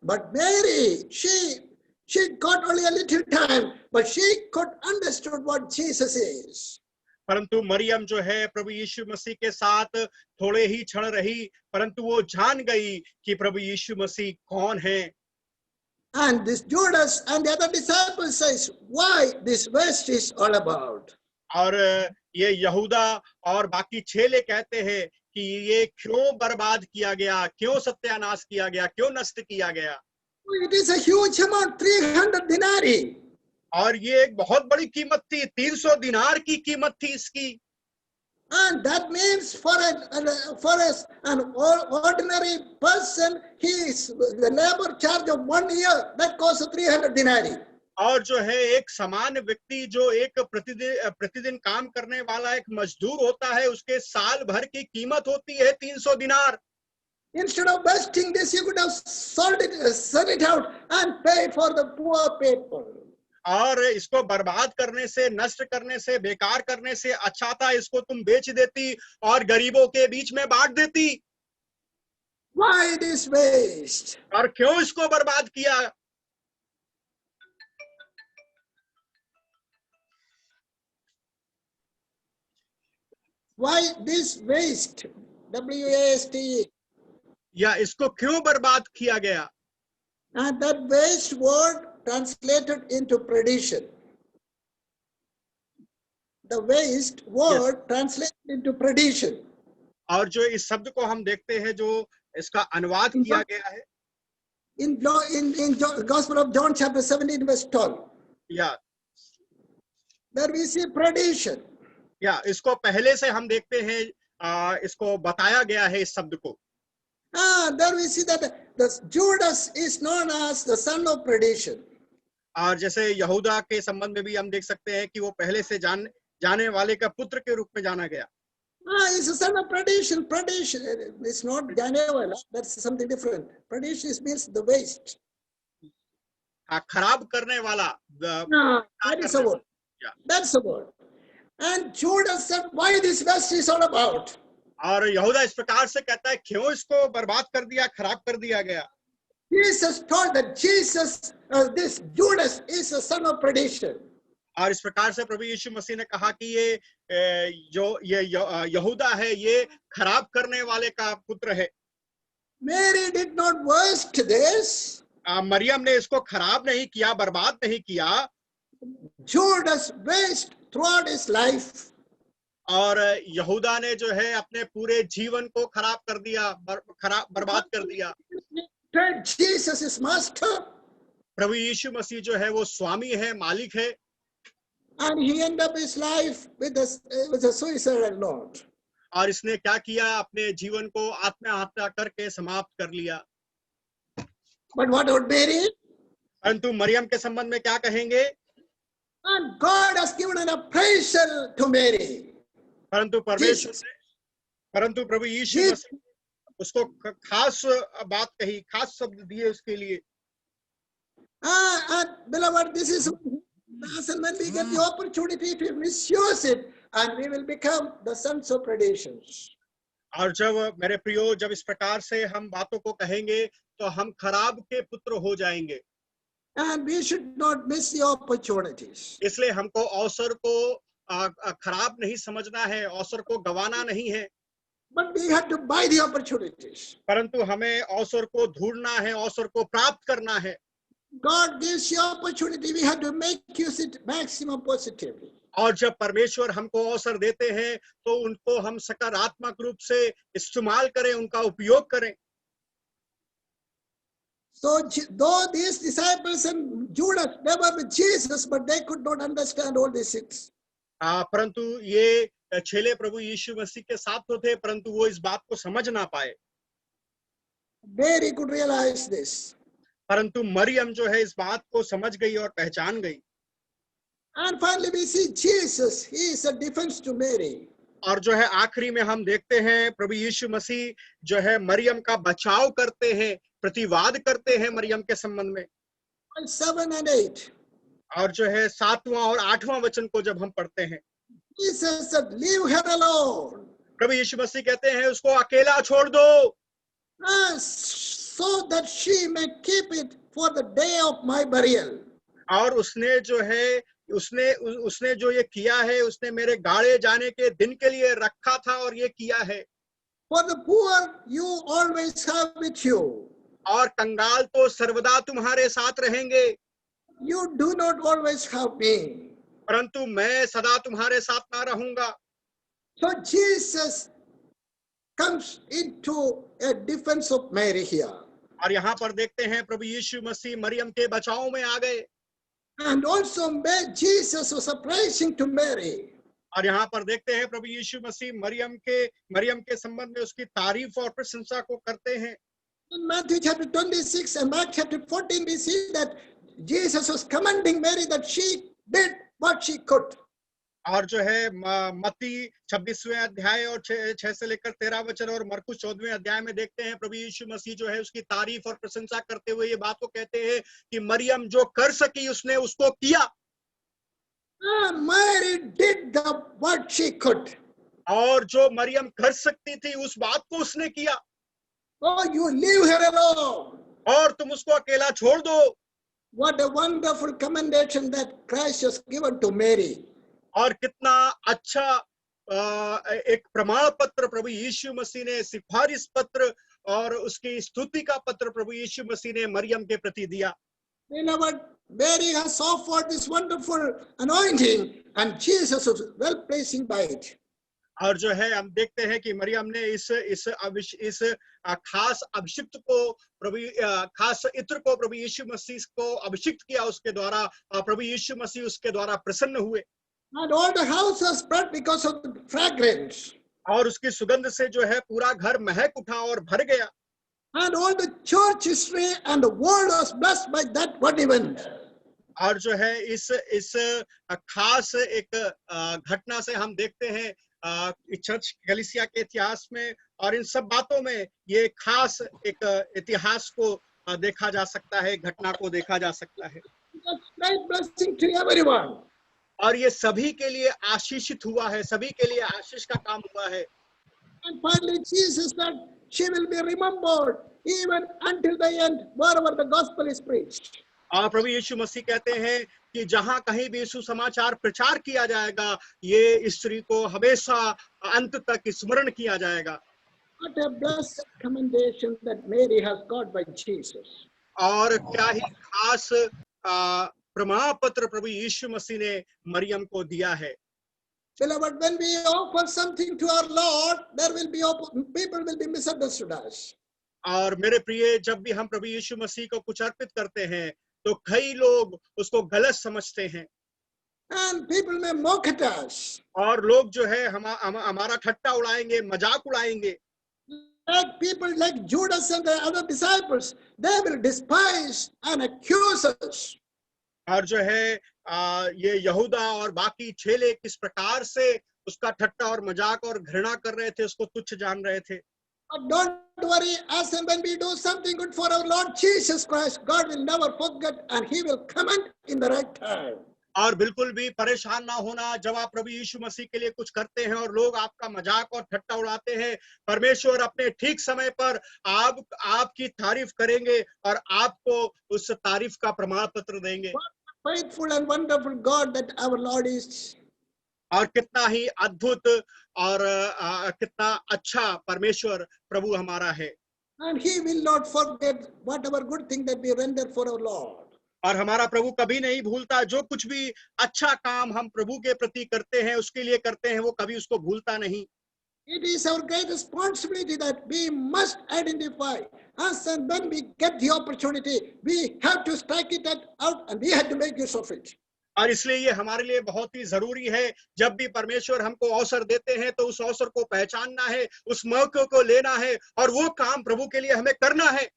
Speaker 1: But Mary, she got only a little time, but she could understood what Jesus is.
Speaker 2: परंतु मरियम जो है प्रभु यीशु मसीह के साथ थोड़े ही क्षण रही, परंतु वो जान गई कि प्रभु यीशु मसीह कौन है।
Speaker 1: And this Judas and the other disciples says, why this verse is all about.
Speaker 2: और ये यहूदा और बाकी चेले कहते हैं कि ये क्यों बर्बाद किया गया, क्यों सत्यानाश किया गया, क्यों नष्ट किया गया।
Speaker 1: It is a huge amount, 300 denarii.
Speaker 2: और ये एक बहुत बड़ी कीमत थी, 300 दिनार की कीमत थी इसकी।
Speaker 1: And that means for an ordinary person, the labor charge of 1 year, that costs 300 denarii.
Speaker 2: और जो है एक सामान्य व्यक्ति जो एक प्रतिदिन काम करने वाला एक मजदूर होता है, उसके साल भर की कीमत होती है 300 दिनार।
Speaker 1: Instead of wasting this, you could have sell it out and pay for the poor people.
Speaker 2: और इसको बर्बाद करने से, नष्ट करने से, बेकार करने से अच्छा था इसको तुम बेच देती और गरीबों के बीच में बांट देती।
Speaker 1: Why this waste?
Speaker 2: और क्यों इसको बर्बाद किया?
Speaker 1: Why this waste? W-A-S-T-E.
Speaker 2: या इसको क्यों बर्बाद किया गया?
Speaker 1: And that waste word translated into perdition. The waste word translated into perdition.
Speaker 2: और जो इस शब्द को हम देखते हैं जो इसका अनुवाद किया गया है
Speaker 1: In Gospel of John chapter 17 verse 12,
Speaker 2: या
Speaker 1: there we see perdition.
Speaker 2: इसको पहले से हम देखते हैं इसको बताया गया है इस शब्द को
Speaker 1: There we see that the Judas is known as the son of perdition.
Speaker 2: और जैसे यहूदा के संबंध में भी हम देख सकते हैं कि वो पहले से जाने वाले का पुत्र के रूप में जाना गया
Speaker 1: He's a son of perdition. Perdition is not Janevala. That's something different. Perdition means the waste.
Speaker 2: खराब करने वाला
Speaker 1: That is a word. That's a word. And Judas said, why this waste is all about?
Speaker 2: और यहूदा इस प्रकार से कहता है क्यों इसको बर्बाद कर दिया खराब कर दिया गया
Speaker 1: Jesus told that this Judas is a son of perdition.
Speaker 2: और इस प्रकार से प्रभु यीशु मसीह ने कहा कि ये यहूदा है ये खराब करने वाले का पुत्र है
Speaker 1: Mary did not waste this.
Speaker 2: Maryam ने इसको खराब नहीं किया बर्बाद नहीं किया
Speaker 1: Judas wasted throughout his life.
Speaker 2: और यहूदा ने जो है अपने पूरे जीवन को खराब कर दिया बर्बाद कर दिया
Speaker 1: Jesus is master.
Speaker 2: प्रभु यीशु मसीह जो है वो स्वामी है मालिक है
Speaker 1: And he ended up his life with a suicidal note.
Speaker 2: और इसने क्या किया अपने जीवन को आत्महत्या करके समाप्त कर लिया
Speaker 1: But what about Mary?
Speaker 2: परंतु मरियम के संबंध में क्या कहेंगे
Speaker 1: And God has given an appraisal to Mary.
Speaker 2: परंतु प्रभु यीशु मसीह उसको खास बात कही खास शब्द दिए उसके लिए
Speaker 1: And beloved, this is when we get the opportunity to misuse it, and we will become the sons of perdition.
Speaker 2: और जब मेरे प्रियो जब इस प्रकार से हम बातों को कहेंगे तो हम खराब के पुत्र हो जाएंगे
Speaker 1: And we should not miss the opportunities.
Speaker 2: इसलिए हमको अवसर को खराब नहीं समझना है अवसर को गंवाना नहीं है
Speaker 1: But we have to buy the opportunities.
Speaker 2: परंतु हमें अवसर को ढूंढना है अवसर को प्राप्त करना है
Speaker 1: God gives you opportunity, we have to make use it maximum positively.
Speaker 2: और जब परमेश्वर हमको अवसर देते हैं तो उनको हम सकारात्मक रूप से इस्तेमाल करें उनका उपयोग करें
Speaker 1: So though these disciples and Judas they were with Jesus, but they could not understand all these things.
Speaker 2: परंतु ये चेले प्रभु यीशु मसीह के साथ तो थे परंतु वो इस बात को समझ ना पाए
Speaker 1: Mary could realize this.
Speaker 2: परंतु मरियम जो है इस बात को समझ गई और पहचान गई
Speaker 1: And finally we see Jesus, he is a defense to Mary.
Speaker 2: और जो है आखिरी में हम देखते हैं प्रभु यीशु मसीह जो है मरियम का बचाव करते हैं प्रतिवाद करते हैं मरियम के संबंध में
Speaker 1: 7 and 8.
Speaker 2: और जो है 7वां और 8वां वचन को जब हम पढ़ते हैं
Speaker 1: Jesus said, leave her alone.
Speaker 2: प्रभु यीशु मसीह कहते हैं उसको अकेला छोड़ दो
Speaker 1: So that she may keep it for the day of my burial.
Speaker 2: और उसने जो है उसने जो ये किया है उसने मेरे गाड़े जाने के दिन के लिए रखा था और ये किया है
Speaker 1: For the poor you always have with you.
Speaker 2: और कंगाल तो सर्वदा तुम्हारे साथ रहेंगे
Speaker 1: You do not always have me.
Speaker 2: परंतु मैं सदा तुम्हारे साथ ना रहूंगा
Speaker 1: So Jesus comes into a defense of Mary here.
Speaker 2: और यहाँ पर देखते हैं प्रभु यीशु मसीह मरियम के बचाव में आ गए
Speaker 1: And also Jesus was appraising to Mary.
Speaker 2: और यहाँ पर देखते हैं प्रभु यीशु मसीह मरियम के संबंध में उसकी तारीफ और प्रशंसा को करते हैं
Speaker 1: In Matthew chapter 26 and Mark chapter 14 we see that Jesus was commending Mary that she did what she could.
Speaker 2: और जो है मत्ती 26वें अध्याय और 6 से लेकर 13 वचन और मरकुस 14वें अध्याय में देखते हैं प्रभु यीशु मसीह जो है उसकी तारीफ और प्रशंसा करते हुए ये बात को कहते हैं कि मरियम जो कर सकी उसने उसको किया
Speaker 1: Mary did what she could.
Speaker 2: और जो मरियम कर सकती थी उस बात को उसने किया
Speaker 1: Oh, you leave her alone.
Speaker 2: और तुम उसको अकेला छोड़ दो
Speaker 1: What a wonderful commendation that Christ has given to Mary.
Speaker 2: और कितना अच्छा एक प्रमाण पत्र प्रभु यीशु मसीह ने, सिफारिश पत्र और उसकी स्तुति का पत्र प्रभु यीशु मसीह ने मरियम के प्रति दिया।
Speaker 1: Beloved, Mary has offered this wonderful anointing, and Jesus was well pleasing by it.
Speaker 2: और जो है हम देखते हैं कि मरियम ने इस खास अभिषिक्त को खास इत्र को प्रभु यीशु मसीह को अभिषिक्त किया उसके द्वारा, प्रभु यीशु मसीह उसके द्वारा प्रसन्न हुए।
Speaker 1: And all the house was spread because of the fragrance.
Speaker 2: और उसकी सुगंध से जो है पूरा घर महक उठा और भर गया।
Speaker 1: And all the church history and the world was blessed by that one event.
Speaker 2: और जो है इस खास एक घटना से हम देखते हैं चर्च कलीसिया के इतिहास में और इन सब बातों में ये खास एक इतिहास को देखा जा सकता है, घटना को देखा जा सकता है।
Speaker 1: That's great blessing to everyone.
Speaker 2: और ये सभी के लिए आशीषित हुआ है, सभी के लिए आशीष का काम हुआ है।
Speaker 1: And finally, Jesus said, she will be remembered even until the end, wherever the gospel is preached.
Speaker 2: और प्रभु यीशु मसीह कहते हैं कि जहां कहीं भी सुसमाचार प्रचार किया जाएगा, ये स्त्री को हमेशा अंत तक स्मरण किया जाएगा।
Speaker 1: What a blessed commendation that Mary has got by Jesus.
Speaker 2: और क्या ही खास प्रमाण पत्र प्रभु यीशु मसीह ने मरियम को दिया है।
Speaker 1: Beloved, when we offer something to our Lord, people will be misunderstood us.
Speaker 2: और मेरे प्रिय, जब भी हम प्रभु यीशु मसीह को कुछ अर्पित करते हैं तो कई लोग उसको गलत समझते हैं।
Speaker 1: And people may mock at us.
Speaker 2: और लोग जो है हमारा ठट्टा उड़ाएंगे, मजाक उड़ाएंगे।
Speaker 1: Like people like Judas and the other disciples, they will despise and accuse us.
Speaker 2: और जो है ये यहूदा और बाकी चेले किस प्रकार से उसका ठट्टा और मजाक और घृणा कर रहे थे, उसको तुच्छ जान रहे थे।
Speaker 1: But don't worry, as and when we do something good for our Lord Jesus Christ, God will never forget and He will comment in the right time.
Speaker 2: और बिल्कुल भी परेशान ना होना, जब आप प्रभु यीशु मसीह के लिए कुछ करते हैं और लोग आपका मजाक और ठट्टा उड़ाते हैं, परमेश्वर अपने ठीक समय पर आपकी तारीफ करेंगे और आपको उस तारीफ का प्रमाण पत्र देंगे।
Speaker 1: What a faithful and wonderful God that our Lord is.
Speaker 2: और कितना ही अद्भुत और कितना अच्छा परमेश्वर प्रभु हमारा है।
Speaker 1: And He will not forget whatever good thing that we render for our Lord.
Speaker 2: और हमारा प्रभु कभी नहीं भूलता, जो कुछ भी अच्छा काम हम प्रभु के प्रति करते हैं, उसके लिए करते हैं, वो कभी उसको भूलता नहीं।
Speaker 1: It is our great responsibility that we must identify us, and when we get the opportunity, we have to strike it out and we have to make use of it.
Speaker 2: और इसलिए ये हमारे लिए बहुत ही जरूरी है, जब भी परमेश्वर हमको अवसर देते हैं तो उस अवसर को पहचानना है, उस मौके को लेना है और वो काम प्रभु के लिए हमें करना है।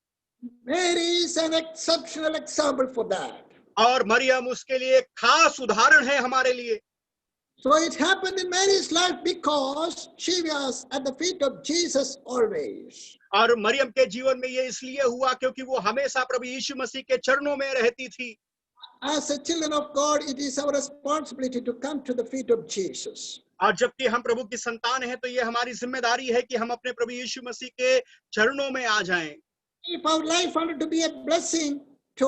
Speaker 1: Mary is an exceptional example for that.
Speaker 2: और मरियम उसके लिए खास उदाहरण है हमारे लिए।
Speaker 1: So it happened in Mary's life because she was at the feet of Jesus always.
Speaker 2: और मरियम के जीवन में ये इसलिए हुआ क्योंकि वो हमेशा प्रभु यीशु मसीह के चरणों में रहती थी।
Speaker 1: As a children of God, it is our responsibility to come to the feet of Jesus.
Speaker 2: और जबकि हम प्रभु की संतान हैं तो ये हमारी जिम्मेदारी है कि हम अपने प्रभु यीशु मसीह के चरणों में आ जाएं।
Speaker 1: If our life wanted to be a blessing to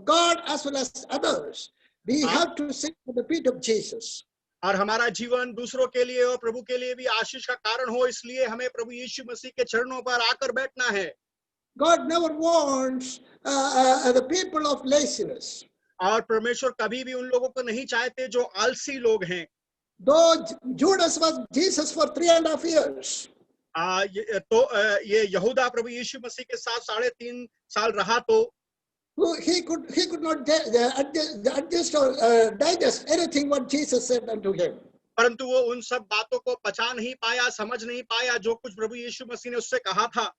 Speaker 1: God as well as others, we have to sit at the feet of Jesus.
Speaker 2: और हमारा जीवन दूसरों के लिए और प्रभु के लिए भी आशीष का कारण हो, इसलिए हमें प्रभु यीशु मसीह के चरणों पर आकर बैठना है।
Speaker 1: God never wants the people of laziness.
Speaker 2: और परमेश्वर कभी भी उन लोगों को नहीं चाहते जो आलसी लोग हैं।
Speaker 1: Though Judas was Jesus for 3.5 years.
Speaker 2: ये यहूदा प्रभु यीशु मसीह के साथ 3.5 साल रहा तो
Speaker 1: He could not adjust or digest anything what Jesus said unto him.
Speaker 2: परंतु वो उन सब बातों को पचा नहीं पाया, समझ नहीं पाया जो कुछ प्रभु यीशु मसीह ने उससे कहा था।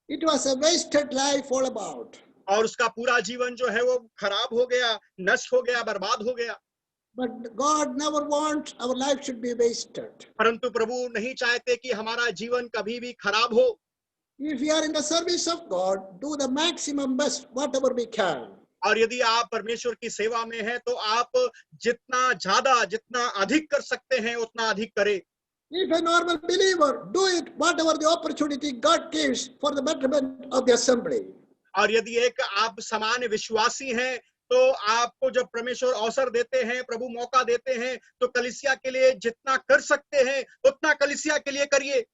Speaker 1: It was a wasted life all about.
Speaker 2: और उसका पूरा जीवन जो है वो खराब हो गया, नष्ट हो गया, बर्बाद हो गया।
Speaker 1: But God never wants our life should be wasted.
Speaker 2: परंतु प्रभु नहीं चाहते कि हमारा जीवन कभी भी खराब हो।
Speaker 1: If we are in the service of God, do the maximum best whatever we can.
Speaker 2: और यदि आप परमेश्वर की सेवा में हैं तो आप जितना ज्यादा जितना अधिक कर सकते हैं उतना अधिक करें।
Speaker 1: If a normal believer, do it whatever the opportunity God gives for the betterment of the assembly.
Speaker 2: और यदि एक आप सामान्य विश्वासी हैं तो आपको जब परमेश्वर अवसर देते हैं, प्रभु मौका देते हैं, तो कलीसिया के लिए जितना कर सकते हैं उतना कलीसिया के लिए करिए।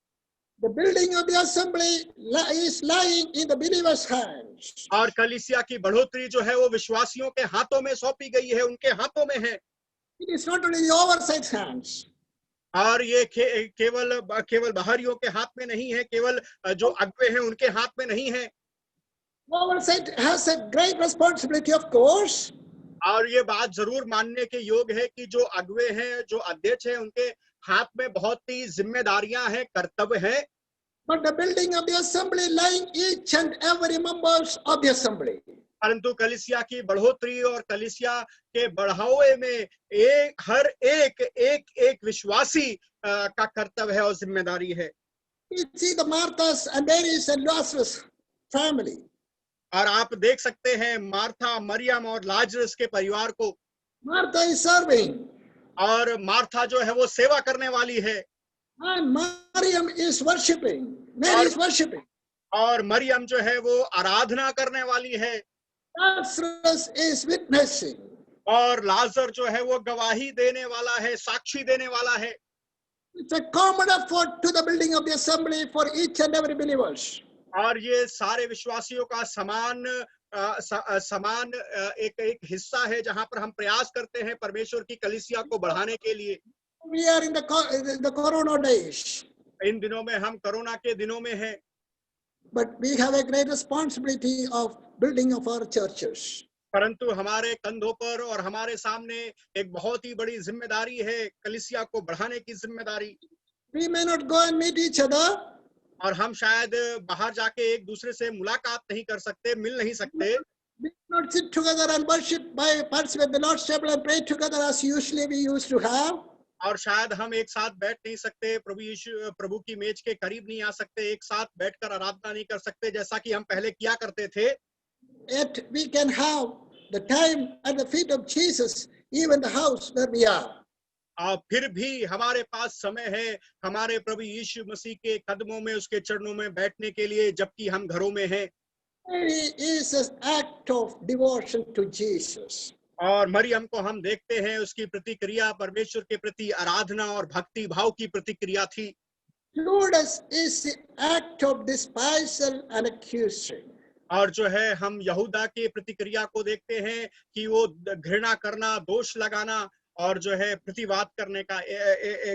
Speaker 1: The building of the assembly is lying in the believers' hands.
Speaker 2: और कलीसिया की बढ़ोतरी जो है वो विश्वासियों के हाथों में सौंपी गई है, उनके हाथों में है।
Speaker 1: It is not only the oversight hands.
Speaker 2: और ये केवल बाहरियों के हाथ में नहीं है, केवल जो अगुवे हैं उनके हाथ में नहीं है।
Speaker 1: Oversight has a great responsibility, of course.
Speaker 2: और ये बात जरूर मानने के योग्य है कि जो अगुवे हैं, जो अध्यक्ष हैं, उनके हाथ में बहुत ही जिम्मेदारियां हैं, कर्तव्य हैं।
Speaker 1: But the building of the assembly lying each and every members of the assembly.
Speaker 2: परंतु कलीसिया की बढ़ोतरी और कलीसिया के बढ़ावे में हर एक विश्वासी का कर्तव्य है और जिम्मेदारी है।
Speaker 1: You see the Marthas and Marys and Lazarus family.
Speaker 2: और आप देख सकते हैं मार्था, मरियम और लाजरस के परिवार को।
Speaker 1: Martha is serving.
Speaker 2: और मार्था जो है वो सेवा करने वाली है।
Speaker 1: And Mariam is worshipping. Mary is worshipping.
Speaker 2: और मरियम जो है वो आराधना करने वाली है।
Speaker 1: Lazarus is witnessing.
Speaker 2: और लाजर जो है वो गवाही देने वाला है, साक्षी देने वाला है।
Speaker 1: It's a common effort to the building of the assembly for each and every believers.
Speaker 2: और ये सारे विश्वासियों का समान एक हिस्सा है जहां पर हम प्रयास करते हैं परमेश्वर की कलीसिया को बढ़ाने के लिए।
Speaker 1: We are in the corona days.
Speaker 2: इन दिनों में हम कोरोना के दिनों में हैं।
Speaker 1: But we have a great responsibility of building of our churches.
Speaker 2: परंतु हमारे कंधों पर और हमारे सामने एक बहुत ही बड़ी जिम्मेदारी है, कलीसिया को बढ़ाने की जिम्मेदारी।
Speaker 1: We may not go and meet each other.
Speaker 2: और हम शायद बाहर जाके एक दूसरे से मुलाकात नहीं कर सकते, मिल नहीं सकते।
Speaker 1: We not sit together and worship by participate the Lord's table and pray together as usually we used to have.
Speaker 2: और शायद हम एक साथ बैठ नहीं सकते, प्रभु की मेज के करीब नहीं आ सकते, एक साथ बैठकर आराधना नहीं कर सकते जैसा कि हम पहले किया करते थे।
Speaker 1: Yet we can have the time at the feet of Jesus, even the house where we are.
Speaker 2: फिर भी हमारे पास समय है हमारे प्रभु यीशु मसीह के कदमों में, उसके चरणों में बैठने के लिए, जबकि हम घरों में हैं।
Speaker 1: It is an act of devotion to Jesus.
Speaker 2: और मरियम को हम देखते हैं, उसकी प्रतिक्रिया परमेश्वर के प्रति आराधना और भक्ति भाव की प्रतिक्रिया थी।
Speaker 1: Judas is the act of despisal and accusing.
Speaker 2: और जो है हम यहूदा की प्रतिक्रिया को देखते हैं कि वो घृणा करना, दोष लगाना और जो है प्रतिवाद करने का,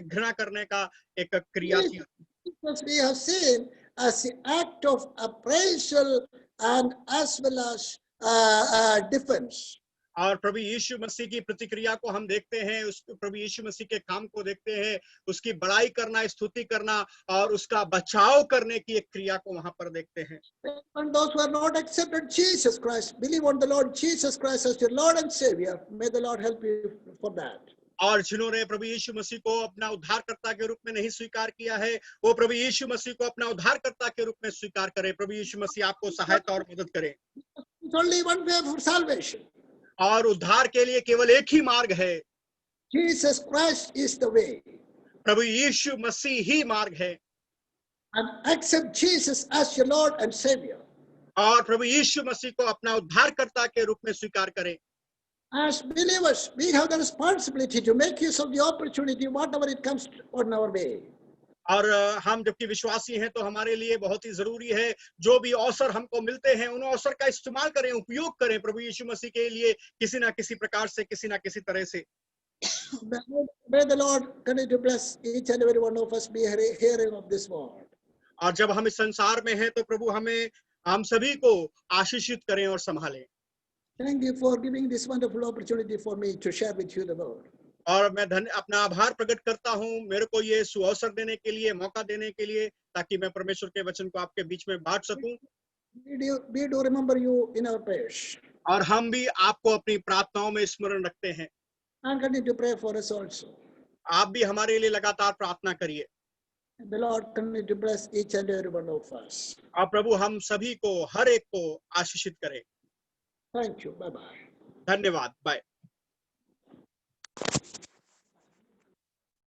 Speaker 2: घृणा करने का एक क्रिया थी।
Speaker 1: Because we have seen as the act of appraisal and as well as defense.
Speaker 2: और प्रभु यीशु मसीह की प्रतिक्रिया को हम देखते हैं, उस प्रभु यीशु मसीह के काम को देखते हैं, उसकी बड़ाई करना, स्तुति करना और उसका बचाव करने की एक क्रिया को वहां पर देखते हैं।
Speaker 1: And those who are not accepted Jesus Christ, believe on the Lord Jesus Christ as your Lord and Savior. May the Lord help you for that.
Speaker 2: और जिन्होंने प्रभु यीशु मसीह को अपना उद्धारकर्ता के रूप में नहीं स्वीकार किया है, वो प्रभु यीशु मसीह को अपना उद्धारकर्ता के रूप में स्वीकार करें। प्रभु यीशु मसीह आपको सहायता और मदद करे।
Speaker 1: It's only one way for salvation.
Speaker 2: और उद्धार के लिए केवल एक ही मार्ग है।
Speaker 1: Jesus Christ is the way.
Speaker 2: प्रभु यीशु मसीह ही मार्ग है।
Speaker 1: And accept Jesus as your Lord and Savior.
Speaker 2: और प्रभु यीशु मसीह को अपना उद्धारकर्ता के रूप में स्वीकार करें।
Speaker 1: As believers, we have the responsibility to make use of the opportunity, whatever it comes on our way.
Speaker 2: और हम जबकि विश्वासी हैं तो हमारे लिए बहुत ही जरूरी है, जो भी अवसर हमको मिलते हैं उन अवसर का इस्तेमाल करें, उपयोग करें प्रभु यीशु मसीह के लिए, किसी ना किसी प्रकार से, किसी ना किसी तरह से।
Speaker 1: May the Lord continue to bless each and every one of us be hearing of this word.
Speaker 2: और जब हम इस संसार में हैं तो प्रभु हम सभी को आशीषित करें और संभालें।
Speaker 1: Thank you for giving this wonderful opportunity for me to share with you the word.
Speaker 2: और मैं अपना आभार प्रकट करता हूँ मेरे को ये सुअवसर देने के लिए, मौका देने के लिए, ताकि मैं परमेश्वर के वचन को आपके बीच में बांट सकूं।
Speaker 1: We do remember you in our prayers.
Speaker 2: और हम भी आपको अपनी प्रार्थनाओं में स्मरण रखते हैं।
Speaker 1: And continue to pray for us also.
Speaker 2: आप भी हमारे लिए लगातार प्रार्थना करिए।
Speaker 1: The Lord continue to bless each and every one of us.
Speaker 2: और प्रभु हम सभी को, हर एक को आशीषित करे।
Speaker 1: Thank you. Bye bye.
Speaker 2: धन्यवाद। बाय।